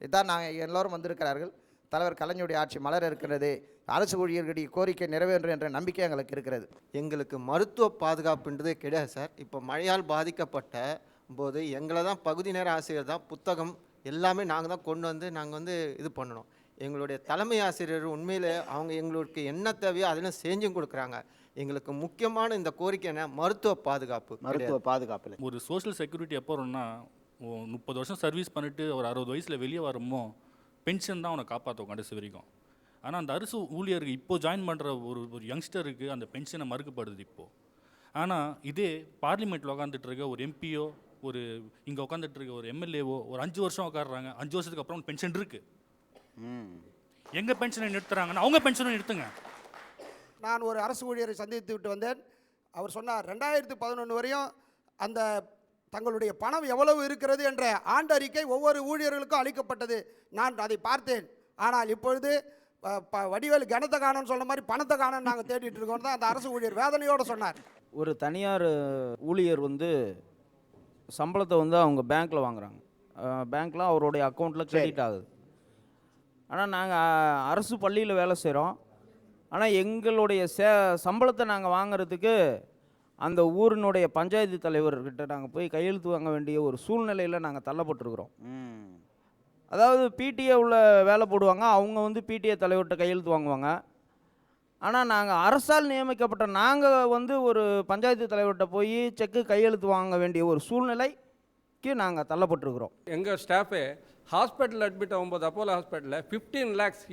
இதான் நாங்கள் எல்லோரும் வந்திருக்கிறார்கள். தலைவர் கலைஞருடைய ஆட்சி மலர இருக்கிறது. அரசு ஊழியர்களுடைய கோரிக்கை நிறைவேறும் என்ற நம்பிக்கை எங்களுக்கு இருக்கிறது. எங்களுக்கு மருத்துவ பாதுகாப்புன்றது கிடையாது சார். இப்போ மழையால் பாதிக்கப்பட்ட போது எங்களை தான் பகுதி நேர ஆசிரியர் தான் புத்தகம் எல்லாமே நாங்கள் தான் நாங்கள் இது பண்ணணும். எங்களுடைய தலைமை ஆசிரியர் உண்மையில் அவங்க எங்களுக்கு என்ன தேவையோ அதெல்லாம் செஞ்சும் கொடுக்குறாங்க. எங்களுக்கு முக்கியமான இந்த கோரிக்கை என்ன, மருத்துவ பாதுகாப்பு. ஒரு சோஷியல் செக்யூரிட்டி எப்போ வரும்னா, 30 வருஷம் சர்வீஸ் பண்ணிவிட்டு ஒரு 60 வயசில் வெளியே வருமோ பென்ஷன் தான் அவனை காப்பாற்றும் கடைசி வரைக்கும். ஆனால் அந்த அரசு ஊழியருக்கு இப்போது ஜாயின் பண்ணுற ஒரு யங்ஸ்டருக்கு அந்த பென்ஷனை மறுக்கப்படுது இப்போது. ஆனால் இதே பார்லிமெண்ட்டில் உட்காந்துட்டு இருக்க ஒரு எம்பியோ, ஒரு இங்கே உட்காந்துட்டு இருக்க ஒரு எம்எல்ஏவோ ஒரு 5 வருஷம் உட்காடுறாங்க. 5 வருஷத்துக்கு அப்புறம் பென்ஷன் இருக்குது. எங்கள் பென்ஷனை நிறுத்துறாங்கன்னா அவங்க பென்ஷனை நிறுத்துங்க. நான் ஒரு அரசு ஊழியரை சந்தித்து விட்டு வந்தேன். அவர் சொன்னார் 2011 வரையும் அந்த தங்களுடைய பணம் எவ்வளவு இருக்கிறது என்ற ஆண்டறிக்கை ஒவ்வொரு ஊழியர்களுக்கும் அளிக்கப்பட்டது. நான் அதை பார்த்தேன். ஆனால் இப்பொழுது வடிவேல் கணத்தை காணன்னு சொன்ன மாதிரி பணத்தை காணன்னு நாங்கள் தேடிட்டு இருக்கோம் தான் அந்த அரசு ஊழியர் வேதனையோடு சொன்னார். ஒரு தனியார் ஊழியர் சம்பளத்தை அவங்க பேங்க்கில் வாங்குறாங்க. பேங்க்கில் அவருடைய அக்கௌண்ட்டில் கிரெடிட் ஆகுது. ஆனால் நாங்கள் அரசு பள்ளியில் வேலை செய்கிறோம். ஆனால் எங்களுடைய சம்பளத்தை நாங்கள் வாங்கிறதுக்கு அந்த ஊரினுடைய பஞ்சாயத்து தலைவர்கிட்ட நாங்கள் போய் கையெழுத்து வாங்க வேண்டிய ஒரு சூழ்நிலையில் நாங்கள் தள்ளப்பட்டிருக்கிறோம். அதாவது பிடிஏ உள்ள வேலை போடுவாங்க, அவங்க பிடிஏ தலைவர்கிட்ட கையெழுத்து வாங்குவாங்க. ஆனால் நாங்கள் அரசால் நியமிக்கப்பட்ட நாங்கள் ஒரு பஞ்சாயத்து தலைவர்கிட்ட போய் செக்கு கையெழுத்து வாங்க வேண்டிய ஒரு சூழ்நிலைக்கு நாங்கள் தள்ளப்பட்டிருக்கிறோம். எங்கள் ஸ்டாஃபே ஹாஸ்பிட்டல் அட்மிட் ஆகும்போது அப்போலோ ஹாஸ்பிட்டலில் 15 lakhs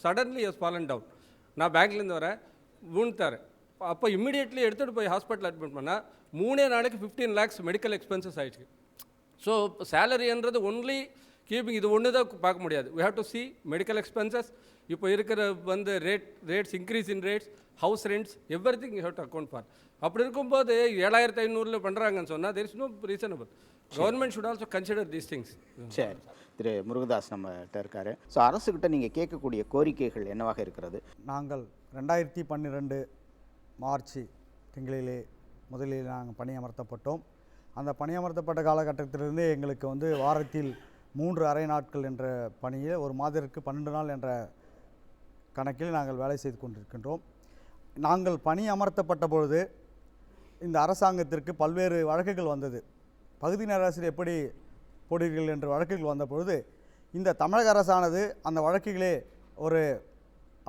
suddenly has fallen down. நான் பேங்க்லேருந்து வரேன், விழுந்தார். அப்போ இம்மிடியட்லி எடுத்துகிட்டு போய் ஹாஸ்பிட்டல் அட்மிட் பண்ணால் 3 நாளைக்கு 15 lakhs மெடிக்கல் எக்ஸ்பென்சஸ் ஆகிடுச்சு. ஸோ சேலரின்றது ஒன்லி கீப்பிங் இது ஒன்று தான் பார்க்க முடியாது. We have to see medical expenses. இப்போ இருக்கிற rates increase in rates, house rents, every thing you have to account for. அப்படி இருக்கும்போது 7500 பண்ணுறாங்கன்னு சொன்னால் there is no reasonable. Government should also consider these things. சரி, திரு முருகதாஸ் நம்மகிட்ட இருக்காரு. ஸோ அரசுக்கிட்ட நீங்கள் கேட்கக்கூடிய கோரிக்கைகள் என்னவாக இருக்கிறது? நாங்கள் 2012 மார்ச் திங்களிலே முதலில் நாங்கள் பணியமர்த்தப்பட்டோம். அந்த பணியமர்த்தப்பட்ட காலகட்டத்திலிருந்து எங்களுக்கு வாரத்தில் 3 அரை நாட்கள் என்ற பணியில் ஒரு மாதத்திற்கு 12 நாள் என்ற கணக்கில் நாங்கள் வேலை செய்து கொண்டிருக்கின்றோம். நாங்கள் பணி அமர்த்தப்பட்ட பொழுது இந்த அரசாங்கத்திற்கு பல்வேறு வழக்குகள் வந்தது. பகுதி நேர ஆசிரியர் எப்படி போடுவீர்கள் என்ற வழக்குகள் வந்த பொழுது இந்த தமிழக அரசானது அந்த வழக்குகளே ஒரு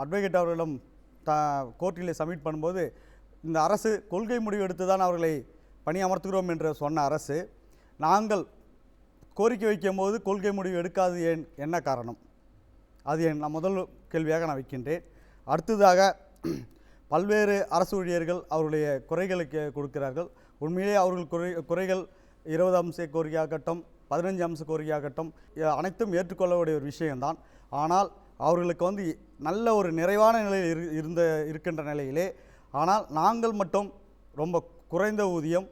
அட்வொகேட் அவர்களிடம் கோர்ட்டிலே சப்மிட் பண்ணும்போது இந்த அரசு கொள்கை முடிவு எடுத்து தான் அவர்களை பணி அமர்த்துகிறோம் என்று சொன்ன அரசு நாங்கள் கோரிக்கை வைக்கும் போது கொள்கை முடிவு எடுக்காது என்ன காரணம்? அது நான் முதல் கேள்வியாக நான் வைக்கின்றேன். அடுத்ததாக பல்வேறு அரசு ஊழியர்கள் அவருடைய குறைகளுக்கு கொடுக்கிறார்கள். உண்மையிலே அவர்கள் குறைகள் 20 அம்ச கோரிக்கையாகட்டும் 15 அம்ச கோரிக்கையாகட்டும் அனைத்தும் ஏற்றுக்கொள்ளக்கூடிய ஒரு விஷயம்தான். ஆனால் அவர்களுக்கு வந்து நல்ல ஒரு நிறைவான நிலையில் இருக்கின்ற நிலையிலே, ஆனால் நாங்கள் மட்டும் ரொம்ப குறைந்த ஊதியம்,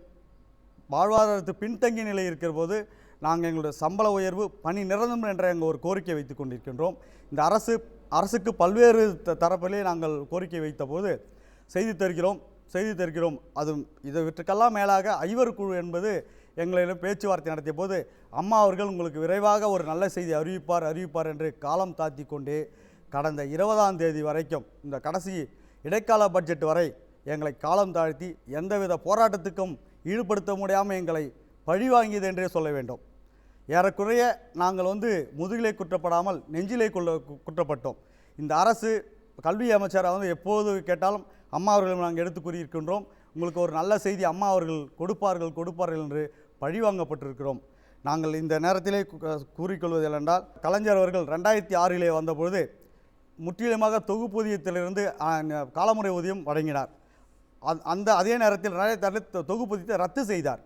வாழ்வாதாரத்து பின்தங்கிய நிலை இருக்கிற போது நாங்கள் எங்களுடைய சம்பள உயர்வு, பணி நிரந்தரம் என்ற எங்கள் ஒரு கோரிக்கை வைத்து கொண்டிருக்கின்றோம். இந்த அரசுக்கு பல்வேறு தரப்பிலே நாங்கள் கோரிக்கை வைத்த போது செய்து தருகிறோம். இதை விற்றுக்கெல்லாம் மேலாக ஐவர் குழு என்பது எங்களிடம் பேச்சுவார்த்தை நடத்திய போது அம்மா அவர்கள் உங்களுக்கு விரைவாக ஒரு நல்ல செய்தி அறிவிப்பார் என்று காலம் தாத்தி கொண்டே கடந்த 20ஆம் தேதி வரைக்கும், இந்த கடைசி இடைக்கால பட்ஜெட் வரை எங்களை காலம் தாழ்த்தி எந்தவித போராட்டத்துக்கும் ஈடுபடுத்த முடியாமல் எங்களை பழிவாங்கியது என்றே சொல்ல வேண்டும். ஏறக்குறைய நாங்கள் முதுகிலே குற்றப்படாமல் நெஞ்சிலே குற்றப்பட்டோம். இந்த அரசு கல்வி அமைச்சரை எப்போது கேட்டாலும் அம்மா அவர்களும் நாங்கள் எடுத்து கூறியிருக்கின்றோம். உங்களுக்கு ஒரு நல்ல செய்தி அம்மா அவர்கள் கொடுப்பார்கள் என்று பழிவாங்கப்பட்டிருக்கிறோம். நாங்கள் இந்த நேரத்திலே கூறிக்கொள்வது என்னென்றால், கலைஞர் அவர்கள் 2006 வந்தபொழுது முற்றிலுமாக தொகுப்பூதியத்திலிருந்து காலமுறை ஊதியம் வழங்கினார். அதே நேரத்தில் 2006 தொகுப்பூதியத்தை ரத்து செய்தார்.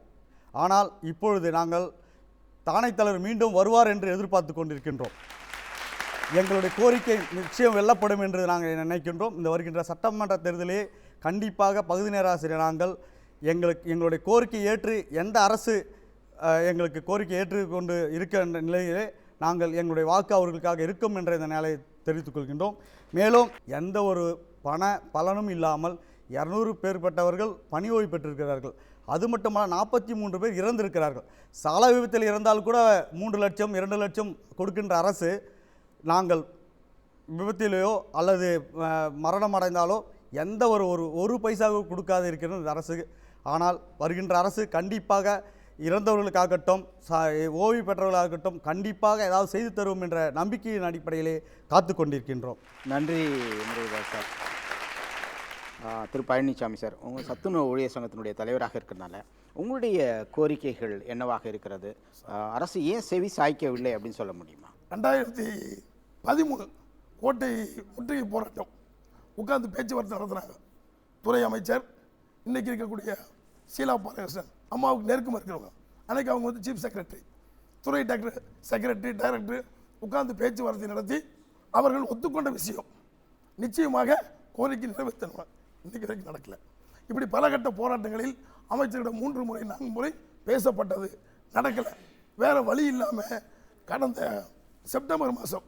ஆனால் இப்பொழுது நாங்கள் தானைத் தலைவர் மீண்டும் வருவார் என்று எதிர்பார்த்து கொண்டிருக்கின்றோம். எங்களுடைய கோரிக்கை நிச்சயம் வெல்லப்படும் என்று நாங்கள் நினைக்கின்றோம். இந்த வருகின்ற சட்டமன்ற தேர்தலே கண்டிப்பாக பகுதி நேர ஆசிரியர் நாங்கள் எங்களுடைய கோரிக்கை ஏற்று எந்த அரசு எங்களுக்கு கோரிக்கை ஏற்றுக்கொண்டு இருக்கின்ற நிலையிலே நாங்கள் எங்களுடைய வாக்கு அவர்களுக்காக இருக்கும் என்ற இந்த நிலையை தெரிவித்துக் கொள்கின்றோம். மேலும் எந்த ஒரு பலனும் இல்லாமல் 200 பேர்பட்டவர்கள் பணி ஓய்வு பெற்றிருக்கிறார்கள். அது மட்டுமல்ல 43 பேர் இறந்திருக்கிறார்கள். சாலை விபத்தில் இறந்தால் கூட 3 லட்சம் 2 லட்சம் கொடுக்கின்ற அரசு, நாங்கள் விபத்திலேயோ அல்லது மரணம் அடைந்தாலோ எந்த ஒரு பைசாவை கொடுக்காது இருக்கிறது இந்த அரசு. ஆனால் வருகின்ற அரசு கண்டிப்பாக இறந்தவர்களுக்காகட்டும் ஓய்வு பெற்றவர்களாகட்டும் கண்டிப்பாக ஏதாவது செய்து தருவோம் என்ற நம்பிக்கையின் அடிப்படையிலே காத்து கொண்டிருக்கின்றோம். நன்றி முருகதாஸ் சார். திரு பழனிசாமி சார், உங்கள் சத்துணவு ஊழியர் சங்கத்தினுடைய தலைவராக இருக்கிறதுனால உங்களுடைய கோரிக்கைகள் என்னவாக இருக்கிறது? அரசு ஏன் செவி சாய்க்கவில்லை அப்படின்னு சொல்ல முடியுமா? 2013 கோட்டை முற்றுகை போராட்டம் உட்கார்ந்து பேச்சுவார்த்தை நடத்துனாங்க. துறை அமைச்சர், இன்றைக்கி இருக்கக்கூடிய ஷீலா பாலகிருஷ்ணன், அம்மாவுக்கு நெருக்கமாக இருக்கிறவங்க, அன்றைக்கி அவங்க சீஃப் செக்ரட்டரி, துறை செக்ரட்டரி டைரக்டர் உட்கார்ந்து பேச்சுவார்த்தை நடத்தி அவர்கள் ஒத்துக்கொண்ட விஷயம் நிச்சயமாக கோரிக்கை நிறைவேற்றணும். இன்றைக்கு வரைக்கும் நடக்கலை. இப்படி பல கட்ட போராட்டங்களில் அமைச்சரிடம் 3 முறை 4 முறை பேசப்பட்டது, நடக்கலை. வேறு வழி இல்லாமல் கடந்த செப்டம்பர் மாதம்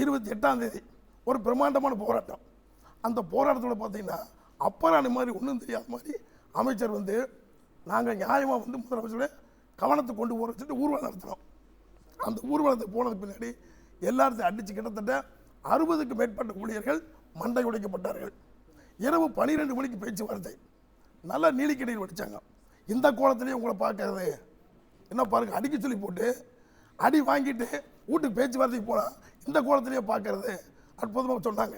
28ஆம் தேதி ஒரு பிரம்மாண்டமான போராட்டம். அந்த போராட்டத்தோட பார்த்தீங்கன்னா அப்பராணி மாதிரி ஒன்றும் தெரியாத மாதிரி அமைச்சர் நாங்கள் நியாயமாக முதலமைச்சரோட கவனத்தை கொண்டு போகிற வச்சுட்டு ஊர்வலம் நடத்தினோம். அந்த ஊர்வலத்துக்கு போனதுக்கு பின்னாடி எல்லாத்தையும் அடித்து கிட்டத்தட்ட 60க்கு மேற்பட்ட ஊழியர்கள் மண்டை உடைக்கப்பட்டார்கள். இரவு 12 மணிக்கு பேச்சுவார்த்தை நல்லா நீலிக்கடையில் வடித்தாங்க. இந்த கோலத்திலேயே உங்களை பார்க்கறது என்ன பாருங்கள், அடிக்க சொல்லி போட்டு அடி வாங்கிட்டு வீட்டுக்கு பேச்சுவார்த்தைக்கு போனால் இந்த கோலத்திலேயே பார்க்கறது அற்புதமாக சொன்னாங்க.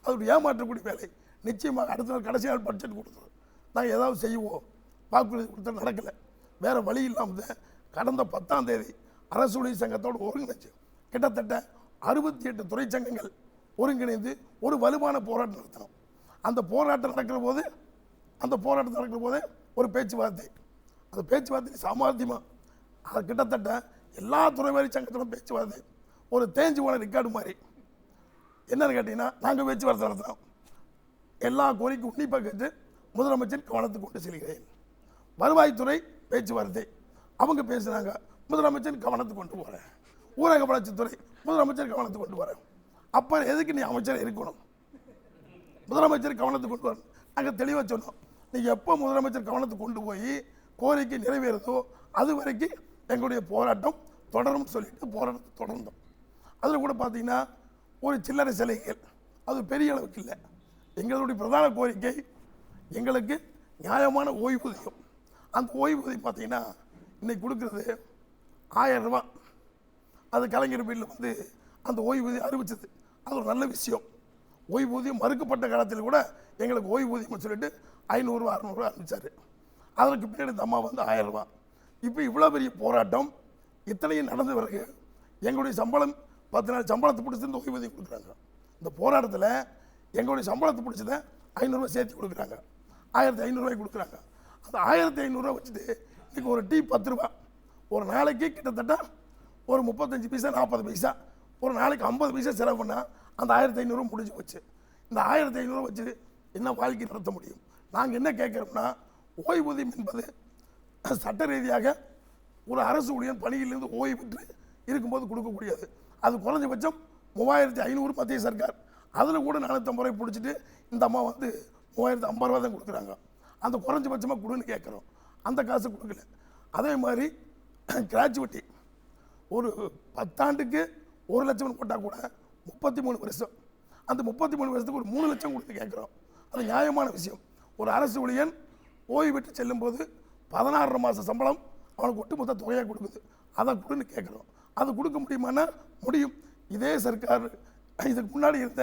அது ஒரு ஏமாற்றக்கூடிய வேலை. நிச்சயமாக அடுத்த நாள் கடைசி நாள் பட்ஜெட் கொடுத்தோம், நாங்கள் ஏதாவது செய்வோம், வாக்குறுதி கொடுத்தா நடக்கலை. வேறு வழி இல்லாமல் கடந்த 10ஆம் தேதி அரசு ஊழியர் சங்கத்தோடு ஒருங்கிணைச்சு கிட்டத்தட்ட 68 தொழிற்சங்கங்கள் ஒருங்கிணைந்து ஒரு வலுவான போராட்டம் நடத்தினோம். அந்த போராட்டம் நடக்கிற போதே ஒரு பேச்சுவார்த்தை, அந்த பேச்சுவார்த்தை சாமர்த்தியமாக அது கிட்டத்தட்ட எல்லா துறைவாரி சங்கத்தோடும் பேச்சுவார்த்தை ஒரு தேஞ்சு போன ரெக்கார்டு மாதிரி. என்னன்னு கேட்டிங்கன்னா, நாங்கள் பேச்சுவார்த்தை நடத்தினோம். எல்லா கோரிக்கை உன்னிப்பாக கேட்டு முதலமைச்சர் கவனத்துக்கு கொண்டு செல்கிறேன். வருவாய்த்துறை பேச்சுவார்த்தை அவங்க பேசுனாங்க, முதலமைச்சர் கவனத்துக்கு கொண்டு போகிறேன். ஊரக வளர்ச்சித்துறை முதலமைச்சர் கவனத்துக்கு கொண்டு போகிறேன். அப்போ எதுக்கு நீ அமைச்சர் இருக்கணும்? முதலமைச்சர் கவனத்துக்கு கொண்டு வரணும். நாங்கள் தெளிவாக சொன்னோம், நீங்கள் எப்போ முதலமைச்சர் கவனத்துக்கு கொண்டு போய் கோரிக்கை நிறைவேறுதோ அது வரைக்கும் எங்களுடைய போராட்டம் தொடரும்னு சொல்லிட்டு போராட்டத்தை தொடர்ந்தோம். அதில் கூட பார்த்தீங்கன்னா ஒரு சில்லறை சிலைகள் அது பெரிய அளவுக்கு இல்லை. எங்களுடைய பிரதான கோரிக்கை எங்களுக்கு நியாயமான ஓய்வூதியம். அந்த ஓய்வூதியம் பார்த்தீங்கன்னா இன்றைக்கி கொடுக்குறது 1000 ரூபா. அது கலைஞர் வீட்டில் அந்த ஓய்வூதியம் அறிவிச்சது, அது ஒரு நல்ல விஷயம். ஓய்வூதியம் மறுக்கப்பட்ட காலத்தில் கூட எங்களுக்கு ஓய்வூதியம்னு சொல்லிட்டு 500 ரூபா 600 ரூபா அறிவிச்சார். அதற்கு பின்னாடி இந்த அம்மா 1000 ரூபா. இப்போ இவ்வளோ பெரிய போராட்டம் இத்தனையும் நடந்த பிறகு எங்களுடைய சம்பளம் 10 நாள் சம்பளத்தை பிடிச்சி இந்த ஓய்வூதியம் கொடுக்குறாங்க. இந்த போராட்டத்தில் எங்களுடைய சம்பளத்தை பிடிச்சதை 500 சேர்த்து கொடுக்குறாங்க, 1500 கொடுக்குறாங்க. அந்த 1500 வச்சுட்டு இன்றைக்கி ஒரு டீ 10 ரூபா, ஒரு நாளைக்கு கிட்டத்தட்ட ஒரு 35 பைசா 40 பைசா, ஒரு நாளைக்கு 50 பைசா செலவு பண்ணால் அந்த 1500 முடிஞ்சு போச்சு. இந்த 1500 வச்சு என்ன வாழ்க்கை நடத்த முடியும்? நாங்கள் என்ன கேட்குறோம்னா, ஓய்வூதியம் என்பது சட்ட ரீதியாக ஒரு அரசு ஊழியர் பணியிலிருந்து ஓய்வு பெற்று இருக்கும்போது கொடுக்கக்கூடியது. அது குறைஞ்சபட்சம் 3500 மத்திய சர்க்கார், அதில் கூட 450 ரூபாய் பிடிச்சிட்டு இந்த அம்மா வந்து 3050 ரூபா தான் கொடுக்குறாங்க. அந்த குறைஞ்சபட்சமாக கொடுன்னு கேட்குறோம், அந்த காசு கொடுக்கல. அதே மாதிரி கிராஜுவிட்டி ஒரு 10 ஆண்டுக்கு 1 லட்சம் போட்டால் கூட 33 வருஷம், அந்த 33 வருஷத்துக்கு ஒரு 3 லட்சம் கொடுத்து கேட்குறோம். அது நியாயமான விஷயம். ஒரு அரசு ஊழியன் ஓய்வு பெற்று செல்லும்போது 16 மாத சம்பளம் அவனுக்கு ஒட்டுமொத்த தொகையாக கொடுக்குது, அதை கொடுன்னு கேட்குறோம். அது கொடுக்க முடியுமானா முடியும். இதே சர்க்கார் இதுக்கு முன்னாடி இருந்த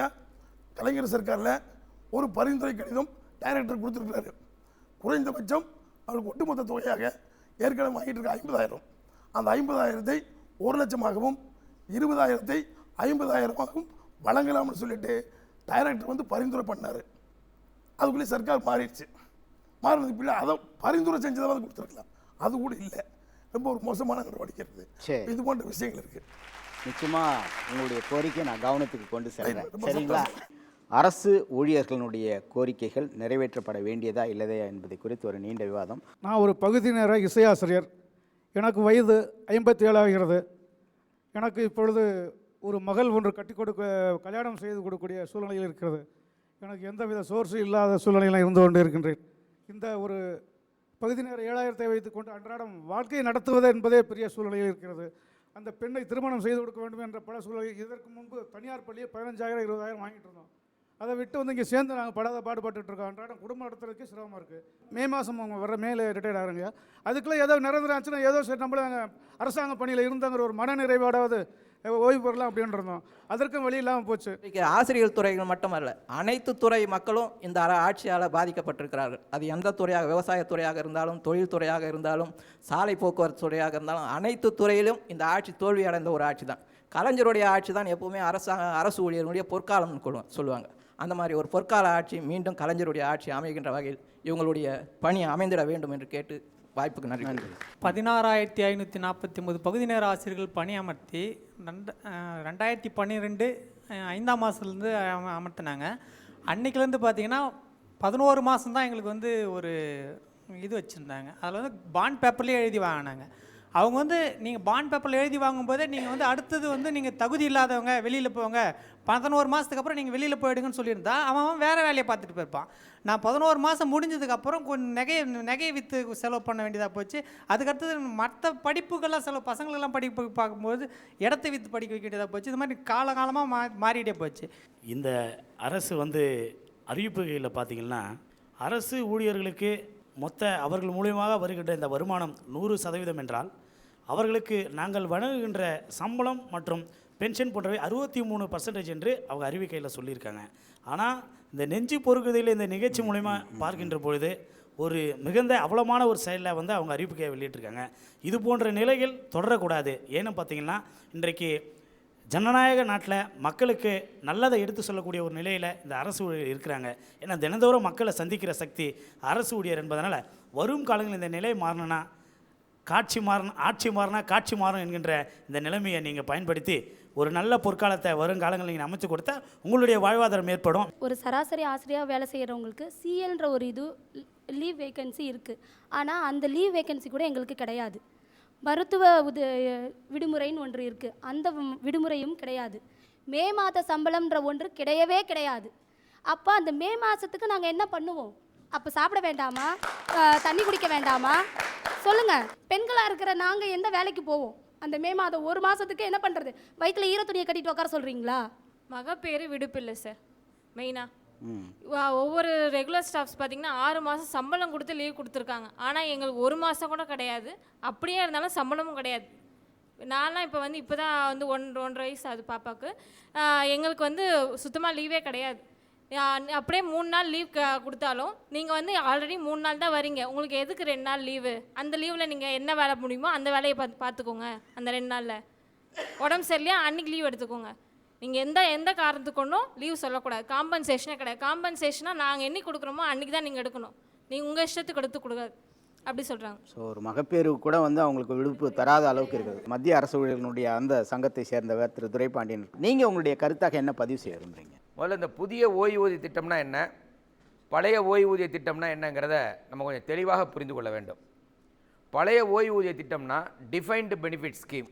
கலைஞர் சர்க்காரில் ஒரு பரிந்துரை கடிதம் டைரக்டர் கொடுத்துருக்கிறாரு. குறைந்தபட்சம் அவருக்கு ஒட்டுமொத்த தொகையாக ஏற்கனவே வாங்கிட்டு இருக்க 50000, அந்த 50000ஐ 1 லட்சமாகவும் 20000ஐ 50000ஆகவும் வழங்கலாம்னு சொல்லிட்டு டைரக்டர் வந்து பரிந்துரை பண்ணார். அதுக்குள்ளே சர்க்கார் மாறிடுச்சு. மாறினதுக்கு பிள்ளை அதை பரிந்துரை செஞ்சதாக கொடுத்துருக்கலாம், அது கூட இல்லை. ரொம்ப ஒரு மோசமான நடவடிக்கை இருக்குது. இது போன்ற விஷயங்கள் இருக்குது. நிச்சயமாக உங்களுடைய கோரிக்கை நான் கவனத்துக்கு கொண்டு செல்றேன், சரிங்களா? அரசு ஊழியர்களுடைய கோரிக்கைகள் நிறைவேற்றப்பட வேண்டியதா இல்லையா என்பதை குறித்து ஒரு நீண்ட விவாதம். நான் ஒரு பகுதி நேர இசையாசிரியர். எனக்கு வயது 57 ஆகிறது. எனக்கு இப்பொழுது ஒரு மகள் ஒன்று கல்யாணம் செய்து கொடுக்கக்கூடிய சூழ்நிலையில் இருக்கிறது. எனக்கு எந்தவித சோர்ஸும் இல்லாத சூழ்நிலையில் இருந்து கொண்டு இருக்கின்றேன். இந்த ஒரு பகுதி நேர 7000 வைத்துக்கொண்டு அன்றாடம் வாழ்க்கையை நடத்துவது என்பதே பெரிய சூழ்நிலையில் இருக்கிறது. அந்த பெண்ணை திருமணம் செய்து கொடுக்க வேண்டும் என்ற பல சூழ்நிலை. இதற்கு முன்பு தனியார் பள்ளியை 15000 20000 வாங்கிட்டு இருந்தோம். அதை விட்டு வந்து இங்கே சேர்ந்து நாங்கள் படாத பாடுபட்டு இருக்கோம். அன்றாடம் குடும்பம் நடத்துறதுக்கு சிரமமாக இருக்குது. மே மாதம் அவங்க வர மேலே ரிட்டையர்ட் ஆகிறாங்க. அதுக்குள்ளே ஏதோ நிரந்தரம் ஆச்சுன்னா ஏதோ சரி நம்மள அரசாங்க பணியில் இருந்தாங்கிற ஒரு மன நிறைவாடாவது ஓய்வு பெறலாம் அப்படின்னு இருந்தோம். அதற்கும் வழி இல்லாமல் போச்சு. ஆசிரியர் துறைகள் மட்டுமல்ல, அனைத்து துறை மக்களும் இந்த ஆட்சியால் பாதிக்கப்பட்டிருக்கிறார்கள். அது எந்த துறையாக, விவசாயத்துறையாக இருந்தாலும், தொழில்துறையாக இருந்தாலும், சாலை போக்குவரத்து துறையாக இருந்தாலும், அனைத்து துறையிலும் இந்த ஆட்சி தோல்வி அடைந்த ஒரு ஆட்சி தான். கலைஞருடைய ஆட்சி தான் எப்போவுமே அரசு ஊழியர்களுடைய பொற்காலம் சொல்லுவாங்க. அந்த மாதிரி ஒரு பொற்கால ஆட்சி மீண்டும் கலைஞருடைய ஆட்சி அமைகின்ற வகையில் இவங்களுடைய பணி அமைந்திட வேண்டும் என்று கேட்டு வாய்ப்புக்கு நன்றி. 16549 பகுதி நேர ஆசிரியர்கள் பணி அமர்த்தி 2012 5ஆம் மாதத்துலேருந்து அமர்த்தினாங்க. அன்றைக்கிலேருந்து பார்த்தீங்கன்னா 11 மாதம் தான் எங்களுக்கு வந்து ஒரு இது வச்சுருந்தாங்க. அதில் வந்து பாண்ட் பேப்பர்லேயே எழுதி வாங்கினாங்க. அவங்க வந்து நீங்கள் பாண்ட் பேப்பரில் எழுதி வாங்கும்போதே நீங்கள் வந்து அடுத்தது வந்து நீங்கள் தகுதி இல்லாதவங்க வெளியில் போங்க, 11 மாதத்துக்கு அப்புறம் நீங்கள் வெளியில் போயிடுங்கன்னு சொல்லியிருந்தா அவன் வேறு வேலையை பார்த்துட்டு போயிருப்பான். நான் 11 மாதம் முடிஞ்சதுக்கப்புறம் கொஞ்சம் நகையை விற்று செலவு பண்ண வேண்டியதாக போச்சு. அதுக்கடுத்தது மற்ற படிப்புகள்லாம் செலவு, பசங்களெல்லாம் படிப்பு பார்க்கும்போது இடத்தை விற்று படிக்க வைக்க வேண்டியதாக போச்சு. இது மாதிரி காலகாலமாக மாறிட்டே போச்சு. இந்த அரசு வந்து அறிவிப்புகளில் பார்த்திங்கன்னா, அரசு ஊழியர்களுக்கு அவர்கள் மூலியமாக வருகின்ற இந்த வருமானம் 100% என்றால், அவர்களுக்கு நாங்கள் வழங்குகின்ற சம்பளம் மற்றும் பென்ஷன் போன்றவை 63% என்று அவங்க அறிவிக்கையில் சொல்லியிருக்காங்க. ஆனால் இந்த நெஞ்சு பொறுக்குதையில் இந்த நிகழ்ச்சி மூலிமா பார்க்கின்ற பொழுது ஒரு மிகுந்த அவலமான ஒரு செயலில் வந்து அவங்க அறிவிக்கையை வெளியிட்டிருக்காங்க. இது போன்ற நிலைகள் தொடரக்கூடாது. ஏன்னு பார்த்திங்கன்னா, இன்றைக்கு ஜனநாயக நாட்டில் மக்களுக்கு நல்லதை எடுத்து சொல்லக்கூடிய ஒரு நிலையில் இந்த அரசு ஊழியர் இருக்கிறாங்க. ஏன்னா தினந்தோறும் மக்களை சந்திக்கிற சக்தி அரசு ஊழியர் என்பதனால் வரும் காலங்களில் இந்த நிலை மாறணும்னா ஆட்சி மாறினா காட்சி மாறும் என்கின்ற இந்த நிலைமையை நீங்கள் பயன்படுத்தி ஒரு நல்ல பொற்காலத்தை வருங்காலங்களில் நீங்கள் அமைச்சு கொடுத்தா உங்களுடைய வாழ்வாதாரம் ஏற்படும். ஒரு சராசரி ஆசிரியராக வேலை செய்கிறவங்களுக்கு சிஎல்ன்ற ஒரு லீவ் வேக்கன்சி இருக்குது. ஆனால் அந்த லீவ் வேக்கன்சி கூட எங்களுக்கு கிடையாது. மருத்துவ விடுமுறைன்னு ஒன்று இருக்குது, அந்த விடுமுறையும் கிடையாது. மே மாத சம்பளம்ன்ற ஒன்று கிடையவே கிடையாது. அப்போ அந்த மே மாதத்துக்கு நாங்கள் என்ன பண்ணுவோம்? அப்போ சாப்பிட வேண்டாமா? தண்ணி குடிக்க வேண்டாமா? சொல்லுங்கள். பெண்களாக இருக்கிற நாங்கள் எந்த வேலைக்கு போவோம்? அந்த மே மாதம் 1 மாதத்துக்கு என்ன பண்ணுறது? வயிற்றில் ஈரத்துணியை கட்டிட்டு உட்கார சொல்கிறீங்களா? மகப்பேறு விடுப்பு இல்லை சார். மெயினாக ஒவ்வொரு ரெகுலர் ஸ்டாஃப்ஸ் பார்த்திங்கன்னா 6 மாதம் சம்பளம் கொடுத்து லீவ் கொடுத்துருக்காங்க. ஆனால் எங்களுக்கு 1 மாதம் கூட கிடையாது. அப்படியே இருந்தாலும் சம்பளமும் கிடையாது. நான்லாம் இப்போ தான் வந்து 1.5 வயசு ஆகுது பாப்பாவுக்கு. எங்களுக்கு வந்து சுத்தமாக லீவே கிடையாது. அப்படியே 3 நாள் லீவ் கொடுத்தாலும் நீங்கள் வந்து ஆல்ரெடி 3 நாள் தான் வரீங்க, உங்களுக்கு எதுக்கு 2 நாள் லீவு? அந்த லீவில் நீங்கள் என்ன வேலை முடியுமோ அந்த வேலையை பார்த்துக்கோங்க. அந்த 2 நாளில் உடம்பு சரியில்லையா அன்றைக்கி லீவ் எடுத்துக்கோங்க. நீங்கள் எந்த காரணத்துக்கு கொண்டும் லீவ் சொல்லக்கூடாது. காம்பன்சேஷனே கிடையாது. காம்பன்சேஷனாக நாங்கள் என்னைக்கு கொடுக்குறோமோ அன்றைக்கி தான் நீங்கள் எடுக்கணும். நீங்கள் உங்கள் இஷ்டத்துக்கு எடுத்து கொடுக்காது அப்படி சொல்கிறாங்க. ஸோ ஒரு மகப்பேறுக்கு கூட வந்து அவங்களுக்கு விடுப்பு தராத அளவுக்கு இருக்குது. மத்திய அரசு ஊழியர்களுடைய அந்த சங்கத்தை சேர்ந்தவர் திரு துரைபாண்டியன், நீங்கள் உங்களுடைய கருத்தாக என்ன பதிவு செய்ய விரும்புகிறீங்க? முதல்ல இந்த புதிய ஓய்வூதிய திட்டம்னா என்ன, பழைய ஓய்வூதிய திட்டம்னா என்னங்கிறத நம்ம கொஞ்சம் தெளிவாக புரிந்து கொள்ள வேண்டும். பழைய ஓய்வூதிய திட்டம்னா டிஃபைன்டு பெனிஃபிட் ஸ்கீம்.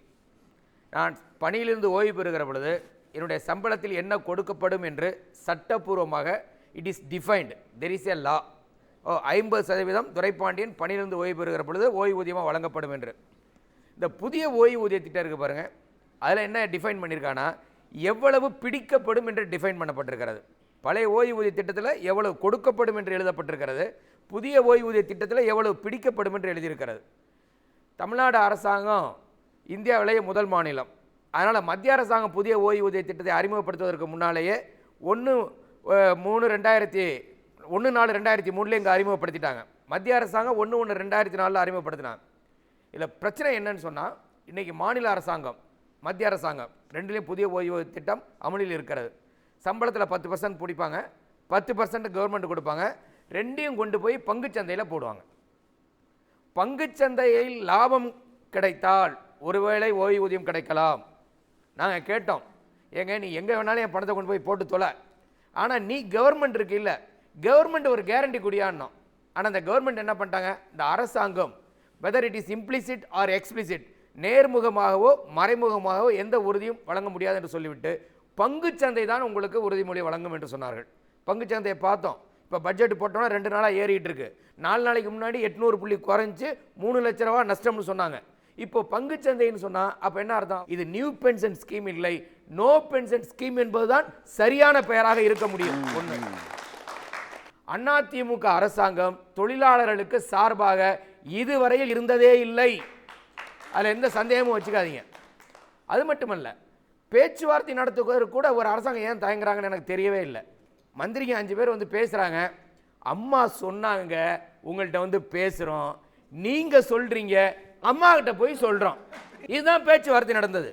நான் பணியிலிருந்து ஓய்வு பெறுகிற பொழுது என்னுடைய சம்பளத்தில் என்ன கொடுக்கப்படும் என்று சட்டப்பூர்வமாக it is defined, there is a law. 50% Duraipandian பணியிலிருந்து ஓய்வு பெறுகிற பொழுது ஓய்வூதியமாக வழங்கப்படும் என்று. இந்த புதிய ஓய்வூதிய திட்டம் இருக்குது பாருங்கள், அதில் என்ன டிஃபைன் பண்ணியிருக்காங்கன்னா எவ்வளவு பிடிக்கப்படும் என்று டிஃபைன் பண்ணப்பட்டிருக்கிறது. பழைய ஓய்வூதிய திட்டத்தில் எவ்வளவு கொடுக்கப்படும் என்று எழுதப்பட்டிருக்கிறது, புதிய ஓய்வூதிய திட்டத்தில் எவ்வளவு பிடிக்கப்படும் என்று எழுதியிருக்கிறது. தமிழ்நாடு அரசாங்கம் இந்தியாவிலேயே முதல் மாநிலம். அதனால் மத்திய அரசாங்கம் புதிய ஓய்வூதிய திட்டத்தை அறிமுகப்படுத்துவதற்கு முன்னாலேயே 1/4/2003 இங்கே அறிமுகப்படுத்திட்டாங்க. மத்திய அரசாங்கம் 1/1/2004 அறிமுகப்படுத்தினாங்க. இதில் பிரச்சனை என்னன்னு சொன்னால், இன்றைக்கி மாநில அரசாங்கம் மத்திய அரசாங்கம் ரெண்டுலேயும் புதிய ஓய்வூதிய திட்டம் அமலில் இருக்கிறது. சம்பளத்தில் 10% பிடிப்பாங்க, 10% கவர்மெண்ட் கொடுப்பாங்க, ரெண்டையும் கொண்டு போய் பங்குச்சந்தையில் போடுவாங்க. பங்குச்சந்தையில் லாபம் கிடைத்தால் ஒருவேளை ஓய்வூதியம் கிடைக்கலாம். நாங்கள் கேட்டோம், ஏங்க நீ எங்கே வேணாலும் என் பணத்தை கொண்டு போய் போட்டு தொலை, ஆனால் நீ கவர்மெண்ட் இருக்கு இல்லை, கவர்மெண்ட் ஒரு கேரண்டி குடியானோம். ஆனால் அந்த கவர்மெண்ட் என்ன பண்ணிட்டாங்க, இந்த அரசாங்கம் whether it is implicit or explicit, நேர்முகமாகவோ மறைமுகமாகவோ எந்த உறுதியும் வழங்க முடியாது என்று சொல்லிவிட்டு பங்குச்சந்தை தான் உங்களுக்கு உறுதிமொழி வழங்கும் என்று சொன்னார்கள். பங்குச்சந்தையை பார்த்தோம், இப்போ பட்ஜெட் போட்டோன்னா 2 நாளாக ஏறிட்டு இருக்கு. 4 நாளைக்கு முன்னாடி 800 புள்ளி குறைஞ்சி 3 லட்ச ரூபா நஷ்டம்னு சொன்னாங்க. இப்போ பங்குச்சந்தைன்னு சொன்னால் அப்போ என்ன அர்த்தம், இது நியூ பென்ஷன் ஸ்கீம் இல்லை, நோ பென்ஷன் ஸ்கீம் என்பதுதான் சரியான பெயராக இருக்க முடியும். ஒன்று, அதிமுக அரசாங்கம் தொழிலாளர்களுக்கு சார்பாக இதுவரையில் இருந்ததே இல்லை, அதில் எந்த சந்தேகமும் வச்சுக்காதீங்க. அது மட்டுமல்ல, பேச்சுவார்த்தை நடத்துவதற்கு கூட ஒரு அரசாங்கம் ஏன் தயங்குறாங்கன்னு எனக்கு தெரியவே இல்லை. மந்திரிங்க 5 பேர் வந்து பேசுகிறாங்க, அம்மா சொன்னாங்க உங்கள்கிட்ட வந்து பேசுகிறோம், நீங்கள் சொல்கிறீங்க அம்மா கிட்ட போய் சொல்கிறோம், இதுதான் பேச்சுவார்த்தை நடந்தது.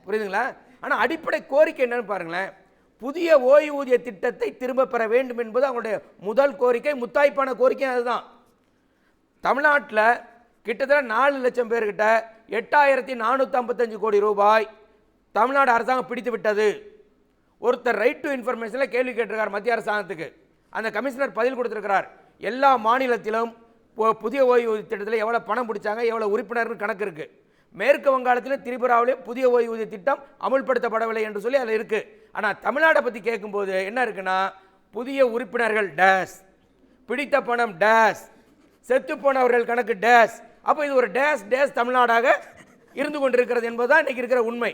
புரியுதுங்களா? ஆனால் அடிப்படை கோரிக்கை என்னன்னு பாருங்களேன், புதிய ஓய்வூதிய திட்டத்தை திரும்ப பெற வேண்டும் என்பது அவங்களுடைய முதல் கோரிக்கை, முத்தாய்ப்பான கோரிக்கை அதுதான். தமிழ்நாட்டில் கிட்டத்தட்ட 4 லட்சம் பேர்கிட்ட 8455 கோடி ரூபாய் தமிழ்நாடு அரசாங்கம் பிடித்து விட்டது. ஒருத்தர் ரைட் டு இன்ஃபர்மேஷனில் கேள்வி கேட்டிருக்கார் மத்திய அரசாங்கத்துக்கு, அந்த கமிஷனர் பதில் கொடுத்துருக்கிறார். எல்லா மாநிலத்திலும் புதிய ஓய்வூதிய திட்டத்தில் எவ்வளோ பணம் பிடிச்சாங்க, எவ்வளோ உறுப்பினர்னு கணக்கு இருக்குது. மேற்கு வங்காளத்திலும் திரிபுராவிலையும் புதிய ஓய்வூதிய திட்டம் அமுல்படுத்தப்படவில்லை என்று சொல்லி அதில் இருக்குது. ஆனால் தமிழ்நாட்டை பற்றி கேட்கும்போது என்ன இருக்குன்னா, புதிய உறுப்பினர்கள் டேஸ், பிடித்த பணம் டேஸ், செத்து போனவர்கள் கணக்கு டேஸ். அப்போ இது ஒரு டேஸ் டேஸ் தமிழ்நாடாக இருந்து கொண்டிருக்கிறது என்பதுதான் இன்றைக்கி இருக்கிற உண்மை.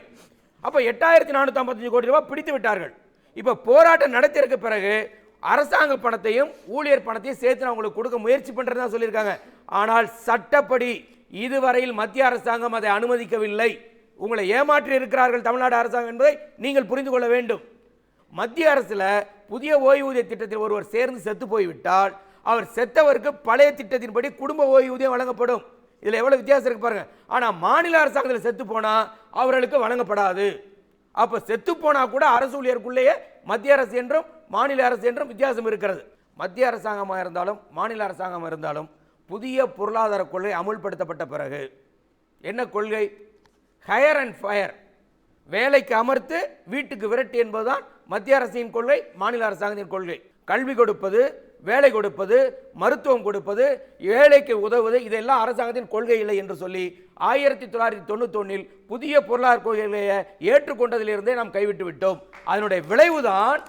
அப்போ 8455 கோடி ரூபாய் பிடித்து விட்டார்கள். இப்போ போராட்டம் நடத்தியிருக்க பிறகு அரசாங்க பணத்தையும் ஊழியர் பணத்தையும் சேர்த்து அவங்களுக்கு கொடுக்க முயற்சி பண்ணுறதா சொல்லியிருக்காங்க. ஆனால் சட்டப்படி இதுவரையில் மத்திய அரசாங்கம் அதை அனுமதிக்கவில்லை. உங்களை ஏமாற்றி இருக்கிறார்கள் தமிழ்நாடு அரசாங்கம் என்பதை நீங்கள் புரிந்து கொள்ள வேண்டும். மத்திய அரசில் புதிய ஓய்வூதிய திட்டத்தில் ஒருவர் சேர்ந்து செத்து போய்விட்டால் அவர் செத்தவருக்கு பழைய திட்டத்தின்படி குடும்ப ஓய்வூதியம் வழங்கப்படும். இதில் எவ்வளோ வித்தியாசம் இருக்கு பாருங்க. ஆனால் மாநில அரசாங்கத்தில் செத்து போனால் அவர்களுக்கு வழங்கப்படாது. அப்போ செத்து போனால் கூட அரசு ஊழியருக்குள்ளேயே மத்திய அரசு என்றும் மாநில அரசு என்றும் வித்தியாசம் இருக்கிறது. மத்திய அரசாங்கமாக இருந்தாலும் மாநில அரசாங்கமாக இருந்தாலும் புதிய பொருளாதார கொள்கை அமுல்படுத்தப்பட்ட பிறகு என்ன கொள்கை, ஹையர் அண்ட் ஃபயர், வேலைக்கு அமர்த்து வீட்டுக்கு விரட்டு என்பதுதான் மத்திய அரசின் கொள்கை, மாநில அரசாங்கத்தின் கொள்கை. கல்வி கொடுப்பது, வேலை கொடுப்பது, மருத்துவம் கொடுப்பது, ஏழைக்கு உதவுவது, இதெல்லாம் அரசாங்கத்தின் கொள்கை இல்லை என்று சொல்லி 1991 புதிய பொருளாதார கொள்கையை ஏற்றுக்கொண்டதிலிருந்தே நாம் கைவிட்டு விட்டோம். அதனுடைய விளைவுதான்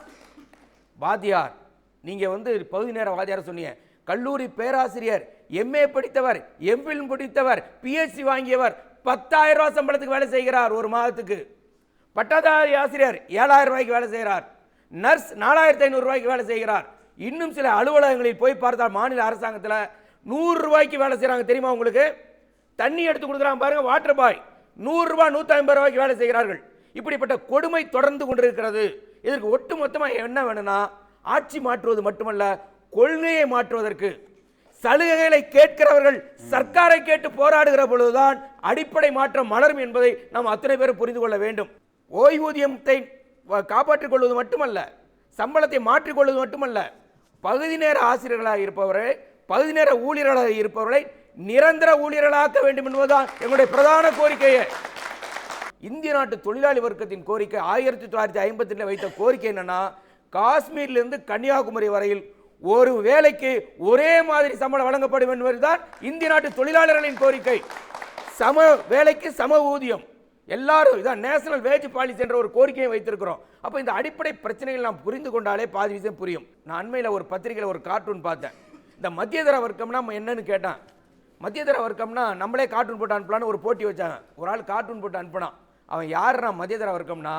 வாத்தியார், நீங்கள் வந்து பகுதி நேர வாத்தியார் சொன்னீங்க, கல்லூரி பேராசிரியர், எம்ஏ படித்தவர், எம்பில் படித்தவர், பிஹெச்டி வாங்கியவர் 10,000 ரூபாய் சம்பளத்துக்கு வேலை செய்கிறார் ஒரு மாதத்துக்கு. பட்டதாரி ஆசிரியர் 7,000 ரூபாய்க்கு வேலை செய்கிறார். நர்ஸ் 4,500 ரூபாய்க்கு வேலை செய்கிறார். இன்னும் சில அலுவலகங்களில் போய் பார்த்தால் மாநில அரசாங்கத்தில் 100 ரூபாய்க்கு வேலை செய்கிறாங்க. தெரியுமா உங்களுக்கு? தண்ணி எடுத்து கொடுக்குறாங்க பாருங்க, வாட்டர் பாய் 100 ரூபாய் 150 ரூபாய்க்கு வேலை செய்கிறார்கள். இப்படிப்பட்ட கொடுமை தொடர்ந்து கொண்டிருக்கிறது. இதற்கு ஒட்டு மொத்தமாக என்ன வேணும்னா, ஆட்சி மாற்றுவது மட்டுமல்ல, கொள்கையை மாற்றுவதற்கு சலுகைகளை கேட்கிறவர்கள் சர்க்காரை கேட்டு போராடுகிற பொழுதுதான் அடிப்படை மாற்றம் மலரும் என்பதை நாம் அத்தனை பேரும் புரிந்து கொள்ள வேண்டும். ஓய்வூதியத்தை காப்பாற்றிக் கொள்வது மட்டுமல்ல, சம்பளத்தை மாற்றிக்கொள்வது மட்டுமல்ல, பகுதி நேர ஆசிரியர்களாக இருப்பவரை, பகுதி நேர ஊழியர்களாக இருப்பவர்களை நிரந்தர ஊழியர்களாக்க வேண்டும் என்பதுதான் எங்களுடைய பிரதான கோரிக்கையே. இந்திய நாட்டு தொழிலாளி வர்க்கத்தின் கோரிக்கை 1952 வைத்த கோரிக்கை என்னன்னா, காஷ்மீரிலிருந்து கன்னியாகுமரி வரையில் ஒரு வேலைக்கு ஒரே மாதிரி சம்பளம் வழங்கப்படும் என்பதுதான் இந்திய நாட்டு தொழிலாளர்களின் கோரிக்கை. சம வேலைக்கு சம ஊதியம், எல்லாரும் இதான் நேஷனல் வேஜ் பாலிசி என்ற ஒரு கோரிக்கையை வைத்திருக்கிறோம். அப்போ இந்த அடிப்படை பிரச்சனைகள் நாம் புரிந்து கொண்டாலே பாதி விஷயம் புரியும். நான் அண்மையில் ஒரு பத்திரிகையில் ஒரு கார்ட்டூன் பார்த்தேன். இந்த மத்தியதர வர்க்கம்னா என்னன்னு கேட்டான். மத்தியதர வர்க்கம்னா நம்மளே கார்ட்டூன் போட்டு அனுப்பலான்னு ஒரு போட்டி வச்சாங்க. ஒரு ஆள் கார்ட்டூன் போட்டு அனுப்பினான். அவன் யாருன்னா மத்தியதர வர்க்கம்னா,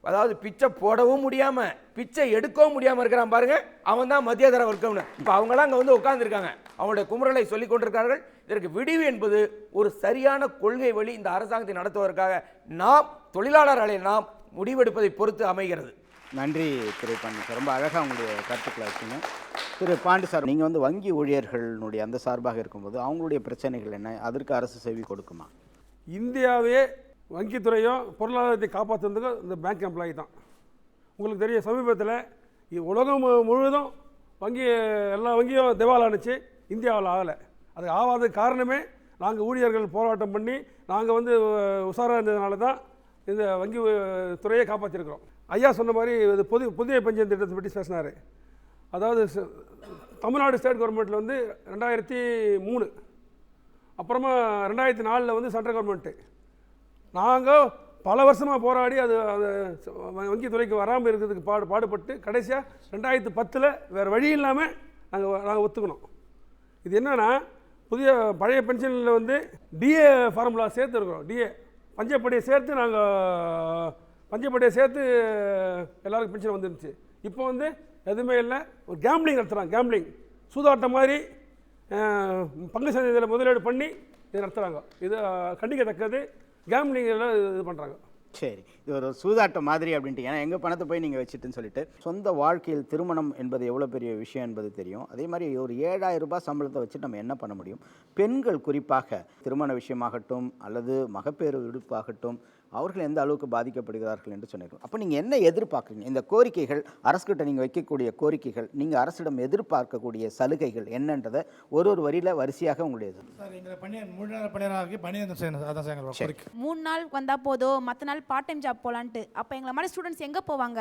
அதாவது பிச்சை போடவும் முடியாமல் பிச்சை எடுக்கவும் முடியாமல் இருக்கிறான் பாருங்க, அவன் தான் மத்தியதர வர்க்கம்னு. இப்போ அவங்களாம் அங்கே வந்து உட்கார்ந்துருக்காங்க, அவங்களுடைய குமுறலை சொல்லிக் கொண்டிருக்கார்கள். இதற்கு விடிவு என்பது ஒரு சரியான கொள்கை வழி இந்த அரசாங்கத்தை நடத்துவதற்காக நாம் தொழிலாளர்களை நாம் முடிவெடுப்பதை பொறுத்து அமைகிறது. நன்றி திரு பாண்டி சார், ரொம்ப அழகாக உங்களுடைய கருத்துக்களை வச்சுங்க. திரு பாண்டி சார், நீங்கள் வந்து வங்கி ஊழியர்களுடைய அந்த சார்பாக இருக்கும்போது அவங்களுடைய பிரச்சனைகள் என்ன, அதற்கு அரசு செவி கொடுக்குமா? இந்தியாவே வங்கித்துறையும் பொருளாதாரத்தை காப்பாற்றுறதுக்கு இந்த பேங்க் எம்ப்ளாயி தான். உங்களுக்கு தெரியும், சமீபத்தில் உலகம் முழுவதும் எல்லா வங்கியும் திவாலானுச்சு, இந்தியாவில் ஆகலை. அது ஆகாததுக்கு காரணமே நாங்கள் ஊழியர்கள் போராட்டம் பண்ணி நாங்கள் வந்து உஷாராக இருந்ததுனால தான் இந்த வங்கி துறையை காப்பாற்றிருக்கிறோம். ஐயா சொன்ன மாதிரி இது புதிய பென்ஷன் திட்டத்தை பற்றி பேசினார். அதாவது தமிழ்நாடு ஸ்டேட் கவர்மெண்ட்டில் வந்து 2003, அப்புறமா 2004 வந்து சென்ட்ரல் கவர்மெண்ட்டு. நாங்கள் பல வருஷமாக போராடி அது வங்கித்துறைக்கு வராமல் இருக்கிறதுக்கு பாடுபட்டு கடைசியாக 2010 வேறு வழி இல்லாமல் நாங்கள் ஒத்துக்கணும். இது என்னென்னா, பழைய பென்ஷனில் வந்து டிஏ ஃபார்முலா சேர்த்து இருக்கிறோம். டிஏ பஞ்சப்படியை சேர்த்து எல்லாருக்கும் பென்ஷன் வந்துருந்துச்சு. இப்போ வந்து எதுவுமே இல்லை, ஒரு கேம்லிங் நடத்துகிறாங்க. கேம்லிங் சூதாட்டம் மாதிரி பங்கு சந்தையில் முதலீடு பண்ணி இது நடத்துகிறாங்க. இது கண்டிக்கத்தக்கது. கேம்லிங்கில் இது பண்ணுறாங்க. சரி, இது ஒரு சூதாட்டம் மாதிரி அப்படின்ட்டு. ஏன்னா எங்கள் பணத்தை போய் நீங்கள் வச்சுட்டுன்னு சொல்லிட்டு, சொந்த வாழ்க்கையில் திருமணம் என்பது எவ்வளோ பெரிய விஷயம் என்பது தெரியும். அதே மாதிரி ஒரு 7000 ரூபாய் சம்பளத்தை வச்சு நம்ம என்ன பண்ண முடியும்? பெண்கள் குறிப்பாக திருமண விஷயமாகட்டும் அல்லது மகப்பேறு விடுப்பாகட்டும், அவர்கள் எந்த அளவுக்கு பாதிக்கப்படுகிறார்கள் என்று சொன்னீர்கள். அப்போ நீங்கள் என்ன எதிர்பார்க்குறீங்க? இந்த கோரிக்கைகள், அரசுகிட்ட நீங்கள் வைக்கக்கூடிய கோரிக்கைகள், நீங்கள் அரசிடம் எதிர்பார்க்கக்கூடிய சலுகைகள் என்னன்றதை ஒரு வரியில் வரிசையாக உங்களுடையது. சார், எங்களை முழு நேர பணியாளருக்கு பணியாளர் செய்யணும். அதான் சார் கோரிக்கை. 3 நாள் வந்தால் போதும், மற்ற நாள் பார்ட் டைம் ஜாப் போகலான்ட்டு. அப்போ எங்களை மாதிரி ஸ்டூடெண்ட்ஸ் எங்கே போவாங்க?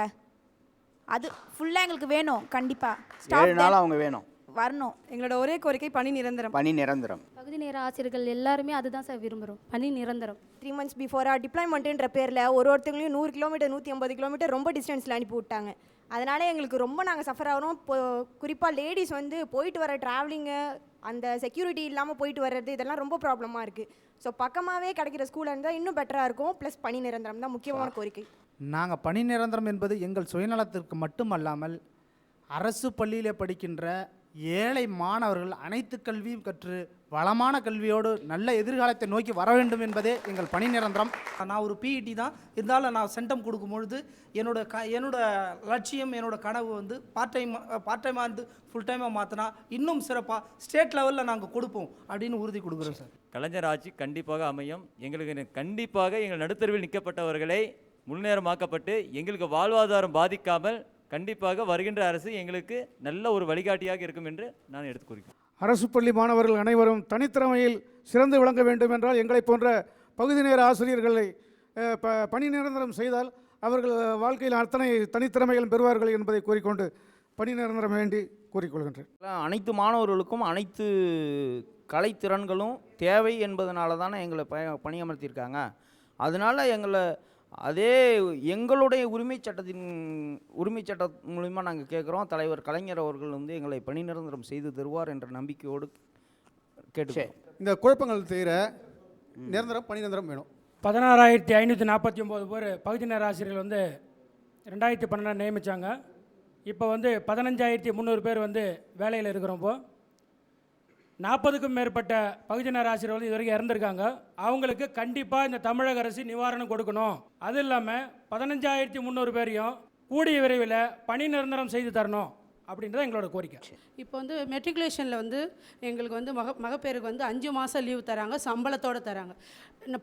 அது ஃபுல்லாக எங்களுக்கு வேணும். கண்டிப்பாக 7 நாள் அவங்க வேணும், வரணும். எங்களோட ஒரே கோரிக்கை பணி நிரந்தரம். பணி நிரந்தரம். பகுதி நேர ஆசிரியர்கள் எல்லாருமே அதுதான் சார் விரும்புகிறோம், பணி நிரந்தரம். 3 months பிஃபோராக டிப்ளாய்மெண்ட்டுன்ற பேரில் ஒருத்தங்களையும் 100 கிலோமீட்டர் 150 கிலோமீட்டர் ரொம்ப டிஸ்டன்ஸில் அனுப்பி விட்டாங்க. அதனால் எங்களுக்கு ரொம்ப நாங்கள் சஃபர் ஆகிறோம். குறிப்பாக லேடிஸ் வந்து போயிட்டு வர ட்ராவலிங்கு, அந்த செக்யூரிட்டி இல்லாமல் போயிட்டு வர்றது, இதெல்லாம் ரொம்ப ப்ராப்ளமாக இருக்குது. ஸோ பக்கமாகவே கிடைக்கிற ஸ்கூலாக இருந்தால் இன்னும் பெட்டராக இருக்கும். ப்ளஸ் பணி நிரந்தரம் தான் முக்கியமான கோரிக்கை. நாங்கள் பணி நிரந்தரம் என்பது எங்கள் சுயநலத்திற்கு மட்டுமல்லாமல் அரசு பள்ளியில் படிக்கின்ற ஏழை மாணவர்கள் அனைத்து கல்வியும் கற்று வளமான கல்வியோடு நல்ல எதிர்காலத்தை நோக்கி வர வேண்டும் என்பதே எங்கள் பணி நிரந்தரம். நான் ஒரு பிஇடி தான் இருந்தாலும் நான் சென்டம் கொடுக்கும்பொழுது என்னோட லட்சியம், என்னோட கனவு வந்து பார்ட் டைமாக இருந்து ஃபுல் டைமாக மாற்றினா இன்னும் சிறப்பாக ஸ்டேட் லெவலில் நாங்கள் கொடுப்போம் அப்படின்னு உறுதி கொடுக்குறோம் சார். கலைஞர் ஆட்சி கண்டிப்பாக அமையும். எங்களுக்கு கண்டிப்பாக எங்கள் நடுத்தருவில் நிற்கப்பட்டவர்களை முன்னேறமாக்கப்பட்டு எங்களுக்கு வாழ்வாதாரம் பாதிக்காமல் கண்டிப்பாக வருகின்ற அரசு எங்களுக்கு நல்ல ஒரு வழிகாட்டியாக இருக்கும் என்று நான் எடுத்து கூறுகிறேன். அரசு பள்ளி மாணவர்கள் அனைவரும் தனித்திறமையில் சிறந்து விளங்க வேண்டும் என்றால் எங்களை போன்ற பகுதி நேர ஆசிரியர்களை பணி நிரந்தரம் செய்தால் அவர்கள் வாழ்க்கையில் அத்தனை தனித்திறமைகளும் பெறுவார்கள் என்பதை கூறிக்கொண்டு பணி நிரந்தரம் வேண்டி கூறிக்கொள்கின்றேன். அனைத்து மாணவர்களுக்கும் அனைத்து கலைத்திறன்களும் தேவை என்பதனால தானே எங்களை பணியமர்த்தியிருக்காங்க. அதனால் அதே எங்களுடைய உரிமை சட்டம் மூலிமா நாங்கள் கேட்குறோம். தலைவர் கலைஞர் அவர்கள் வந்து எங்களை பணி நிரந்தரம் செய்து தருவார் என்ற நம்பிக்கையோடு கேட்டுக்கோம். இந்த குழப்பங்கள் தீர நிரந்தரம் பணி நிரந்தரம் வேணும். 16,549 பேர் பகுதி நேர ஆசிரியர்கள் வந்து 2012 நியமித்தாங்க. இப்போ வந்து 15,300 பேர் வந்து வேலையில் இருக்கிறோம். இப்போ 40க்கும் மேற்பட்ட பகுதி நேர ஆசிரியர்கள் வந்து இது வரைக்கும் இறந்துருக்காங்க. அவங்களுக்கு கண்டிப்பாக இந்த தமிழக அரசு நிவாரணம் கொடுக்கணும். அது இல்லாமல் 15,300 பேரையும் கூடிய விரைவில் பணி நிரந்தரம் செய்து தரணும். அப்படின்றது எங்களோட கோரிக்கை. இப்போ வந்து மெட்ரிகுலேஷனில் வந்து எங்களுக்கு வந்து மகப்பேருக்கு வந்து 5 மாதம் லீவ் தராங்க, சம்பளத்தோடு தராங்க.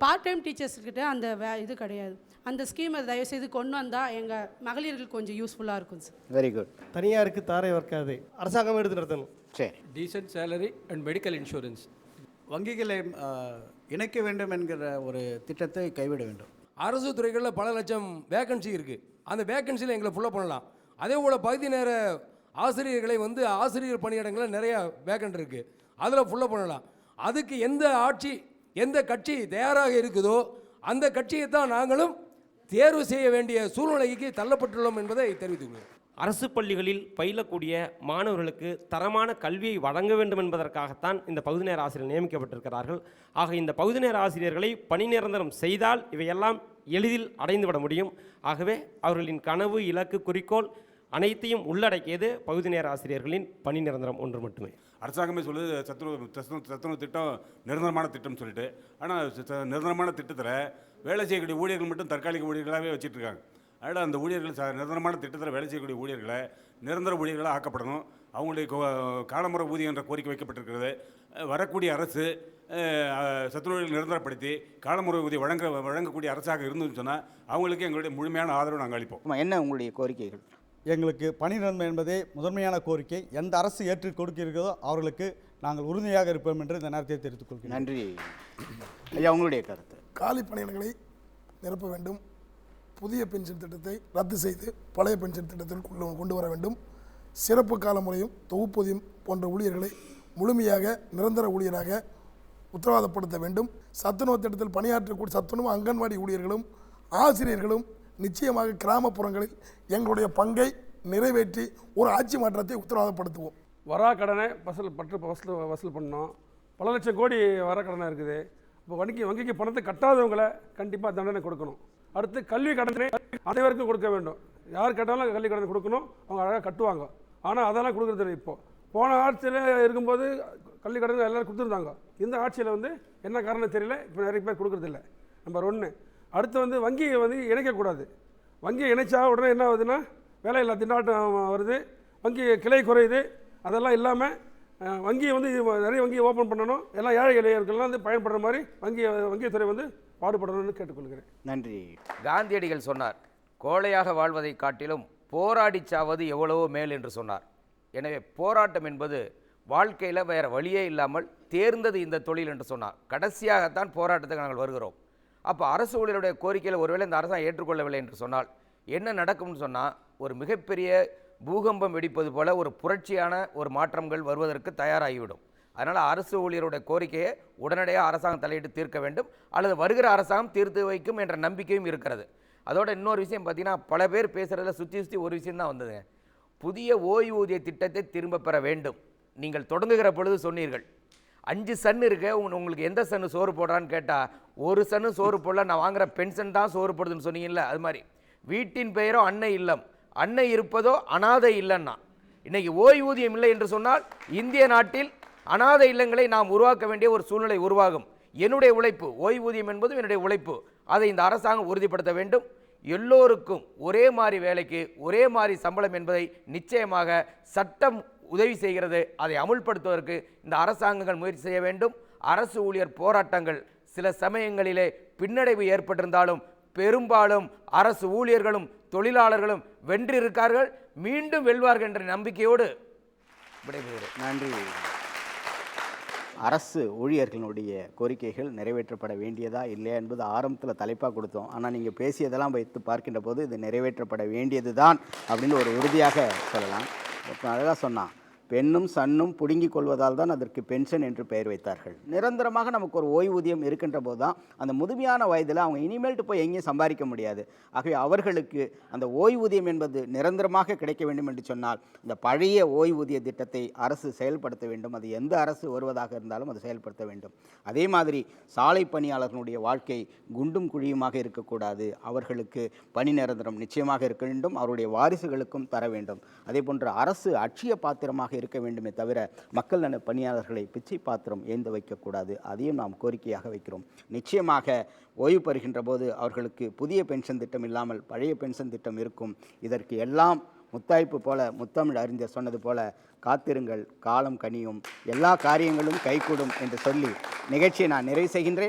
பார்ட் டைம் டீச்சர்ஸ்கிட்ட அந்த இது கிடையாது. அந்த ஸ்கீமை தயவுசெய்து கொண்டு வந்தால் எங்கள் மகளிர்களுக்கு கொஞ்சம் யூஸ்ஃபுல்லாக இருக்கும் சார். Very good. தனியாருக்கு தாரை வர்க்காது, அரசாங்கம் எடுத்து நடத்தணும். சரி. Decent salary and medical insurance. வங்கிகளை இணைக்க வேண்டும் என்கிற ஒரு திட்டத்தை கைவிட வேண்டும். அரசு துறைகளில் பல லட்சம் வேக்கன்சி இருக்குது. அந்த வேக்கன்சியில் எங்களை ஃபுல்லப் பண்ணலாம். அதே போல் பகுதி நேர ஆசிரியர்களை வந்து ஆசிரியர் பணியிடங்களில் நிறையா வேக்கன்ட் இருக்குது, அதில் ஃபுல்லப் பண்ணலாம். அதுக்கு எந்த ஆட்சி எந்த கட்சி தயாராக இருக்குதோ அந்த கட்சியை தான் நாங்களும் தேர்வு செய்ய வேண்டிய சூழ்நிலைக்கு தள்ளப்பட்டுள்ளோம் என்பதை தெரிவித்துள்ளோம். அரசு பள்ளிகளில் பயிலக்கூடிய மாணவர்களுக்கு தரமான கல்வியை வழங்க வேண்டும் என்பதற்காகத்தான் இந்த பகுதி நேர ஆசிரியர் நியமிக்கப்பட்டிருக்கிறார்கள். ஆக இந்த பகுதி நேர ஆசிரியர்களை பணி நிரந்தரம் செய்தால் இவையெல்லாம் எளிதில் அடைந்துவிட முடியும். ஆகவே அவர்களின் கனவு, இலக்கு, குறிக்கோள் அனைத்தையும் உள்ளடக்கியது பகுதி நேர ஆசிரியர்களின் பணி நிரந்தரம் ஒன்று மட்டுமே. அரசாங்கமே சொல்லுது சத்துணவு திட்டம் நிரந்தரமான திட்டம்னு சொல்லிட்டு. ஆனால் நிரந்தரமான திட்டத்தில் வேலை செய்யக்கூடிய ஊழியர்கள் மட்டும் தற்காலிக ஊழியர்களாகவே வச்சுட்ருக்காங்க. அதனால் அந்த ஊழியர்கள் ச திட்டத்தில் வேலை செய்யக்கூடிய ஊழியர்களை நிரந்தர ஊழியர்களாக ஆக்கப்படணும். அவங்களுடைய காலமுறை ஊதியம் என்ற கோரிக்கை வைக்கப்பட்டிருக்கிறது. வரக்கூடிய அரசு சத்துணவுகளை நிரந்தரப்படுத்தி காலமுறை ஊதியம் வழங்கக்கூடிய அரசாக இருந்துன்னு சொன்னால் அவங்களுக்கு எங்களுடைய முழுமையான ஆதரவு நாங்கள் அளிப்போம். என்ன உங்களுடைய கோரிக்கைகள்? எங்களுக்கு பணி நிரந்தரம் என்பதே முதன்மையான கோரிக்கை. எந்த அரசு ஏற்று கொடுக்கிறதோ அவர்களுக்கு நாங்கள் உறுதியாக இருப்போம் என்று இந்த நேரத்தை தெரிவித்துக் கொள்கிறேன். நன்றி ஐயா. உங்களுடைய கருத்து? காலி பணியிடங்களை நிரப்ப வேண்டும். புதிய பென்ஷன் திட்டத்தை ரத்து செய்து பழைய பென்ஷன் திட்டத்தில் கொண்டு வர வேண்டும். சிறப்பு கால முறையும் தொகுப்பூதியம் போன்ற ஊழியர்களை முழுமையாக நிரந்தர ஊழியராக உத்தரவாதப்படுத்த வேண்டும். சத்துணவு திட்டத்தில் பணியாற்றக்கூடிய சத்துணவு அங்கன்வாடி ஊழியர்களும் ஆசிரியர்களும் நிச்சயமாக கிராமப்புறங்களில் எங்களுடைய பங்கை நிறைவேற்றி ஒரு ஆட்சி மாற்றத்தை உத்தரவாதப்படுத்துவோம். வரா கடனை வசூல் பண்ணோம். பல லட்சம் கோடி வர கடனாக இருக்குது. இப்போ வங்கிக்கு பணத்தை கட்டாதவங்களை கண்டிப்பாக தண்டனை கொடுக்கணும். அடுத்து கல்வி கடனை அனைவருக்கும் கொடுக்க வேண்டும். யார் கேட்டாலும் கல்வி கடனை கொடுக்கணும், அவங்க அழகாக கட்டுவாங்க. ஆனால் அதெல்லாம் கொடுக்குறது இல்லை. போன ஆட்சியில் இருக்கும்போது கல்வி கடன் எல்லோரும் கொடுத்துருந்தாங்க. இந்த ஆட்சியில் என்ன காரணம் தெரியல, இப்போ நிறைய பேர் கொடுக்குறதில்ல. நம்பர் 1. அடுத்து வங்கியை இணைக்கக்கூடாது. வங்கியை இணைச்சா உடனே என்ன ஆகுதுன்னா வேலையில்லா திண்டாட்டம் வருது, வங்கி கிளை குறையுது. அதெல்லாம் இல்லாமல் வங்கியை நிறைய வங்கியை ஓப்பன் பண்ணணும். எல்லாம் ஏழை இளைஞர்கள்லாம் பயன்படுற மாதிரி வங்கித்துறை பாடுபடணும்னு கேட்டுக்கொள்கிறேன். நன்றி. காந்தியடிகள் சொன்னார், கோழையாக வாழ்வதை காட்டிலும் போராடி சாவது எவ்வளவோ மேல் என்று சொன்னார். எனவே போராட்டம் என்பது வாழ்க்கையில் வேறு வழியே இல்லாமல் தேர்ந்தது இந்த தொழில் என்று சொன்னார். கடைசியாகத்தான் போராட்டத்துக்கு நாங்கள் வருகிறோம். அப்போ அரசு ஊழியருடைய கோரிக்கையில் ஒருவேளை இந்த அரசாங்கம் ஏற்றுக்கொள்ளவில்லை என்று சொன்னால் என்ன நடக்கும்னு சொன்னால் ஒரு மிகப்பெரிய பூகம்பம் வெடிப்பது போல ஒரு புரட்சியான ஒரு மாற்றங்கள் வருவதற்கு தயாராகிவிடும். அதனால் அரசு ஊழியருடைய கோரிக்கையை உடனடியாக அரசாங்கம் தலையிட்டு தீர்க்க வேண்டும், அல்லது வருகிற அரசாங்கம் தீர்த்து வைக்கும் என்ற நம்பிக்கையும் இருக்கிறது. அதோட இன்னொரு விஷயம் பார்த்தீங்கன்னா, பல பேர் பேசுகிறதுல சுற்றி ஒரு விஷயந்தான் வந்ததுங்க. புதிய ஓய்வூதிய திட்டத்தை திரும்ப பெற வேண்டும். நீங்கள் தொடங்குகிற பொழுது சொன்னீர்கள் 5 சன் இருக்கு, உங்களுக்கு எந்த சன்னு சோறு போடுறான்னு கேட்டால் 1 சன்னு சோறு போடல, நான் வாங்குகிற பென்ஷன் தான் சோறு போடுதுன்னு சொன்னீங்கல்ல. அது மாதிரி வீட்டின் பெயரோ அன்னை இல்லம், அன்னை இருப்பதோ அனாதை இல்லைன்னா. இன்றைக்கி ஓய்வூதியம் இல்லை என்று சொன்னால் இந்திய நாட்டில் அனாதை இல்லங்களை நாம் உருவாக்க வேண்டிய ஒரு சூழ்நிலை உருவாகும். என்னுடைய உழைப்பு, ஓய்வூதியம் என்பதும் என்னுடைய உழைப்பு, அதை இந்த அரசாங்கம் உறுதிப்படுத்த வேண்டும். எல்லோருக்கும் ஒரே மாதிரி வேலைக்கு ஒரே மாதிரி சம்பளம் என்பதை நிச்சயமாக சட்டம் உதவி செய்கிறது. அதை அமுல்படுத்துவதற்கு இந்த அரசாங்கங்கள் முயற்சி செய்ய வேண்டும். அரசு ஊழியர் போராட்டங்கள் சில சமயங்களிலே பின்னடைவு ஏற்பட்டிருந்தாலும் பெரும்பாலும் அரசு ஊழியர்களும் தொழிலாளர்களும் வென்றிருக்கார்கள், மீண்டும் வெல்வார்கள் என்ற நம்பிக்கையோடு விடைபெறுகிறேன். நன்றி. அரசு ஊழியர்களுடைய கோரிக்கைகள் நிறைவேற்றப்பட வேண்டியதா இல்லையா என்பது ஆரம்பத்தில் தலைப்பாக கொடுத்தோம். ஆனால் நீங்கள் பேசியதெல்லாம் வைத்து பார்க்கின்ற போது இது நிறைவேற்றப்பட வேண்டியது தான் அப்படின்னு ஒரு உறுதியாக சொல்லலாம். அழகாக சொன்னான், பெண்ணும் சன்னும் புடுங்கிக் கொள்வதால் தான் அதற்கு பென்ஷன் என்று பெயர் வைத்தார்கள். நிரந்தரமாக நமக்கு ஒரு ஓய்வூதியம் இருக்கின்ற போது தான் அந்த முதுமையான வயதில் அவங்க இனிமேல்ட்டு போய் எங்கேயும் சம்பாதிக்க முடியாது. ஆகவே அவர்களுக்கு அந்த ஓய்வூதியம் என்பது நிரந்தரமாக கிடைக்க வேண்டும் என்று சொன்னால் இந்த பழைய ஓய்வூதிய திட்டத்தை அரசு செயல்படுத்த வேண்டும். அது எந்த அரசு வருவதாக இருந்தாலும் அது செயல்படுத்த வேண்டும். அதே மாதிரி சாலை பணியாளர்களுடைய வாழ்க்கை குண்டும் குழியுமாக இருக்கக்கூடாது. அவர்களுக்கு பணி நிரந்தரம் நிச்சயமாக இருக்க வேண்டும், அவருடைய வாரிசுகளுக்கும் தர வேண்டும். அதே போன்று அரசு அட்சிய பாத்திரமாக இருக்க வேண்டுமே தவிர மக்கள் நல பணியாளர்களை பிச்சை பாத்திரம் ஏந்த வைக்கக்கூடாது. அதையும் நாம் கோரிக்கையாக வைக்கிறோம். நிச்சயமாக ஓய்வு பெறுகின்ற போது அவர்களுக்கு புதிய பென்ஷன் திட்டம் இல்லாமல் பழைய பென்ஷன் திட்டம் இருக்கும். இதற்கு எல்லாம் முத்தாய்ப்பு போல முத்தமிழ் அறிஞர் சொன்னது போல காத்திருங்கள், காலம் கனியும், எல்லா காரியங்களும் கைகூடும் என்று சொல்லி நிகழ்ச்சியை நான் நிறைவு செய்கின்றேன்.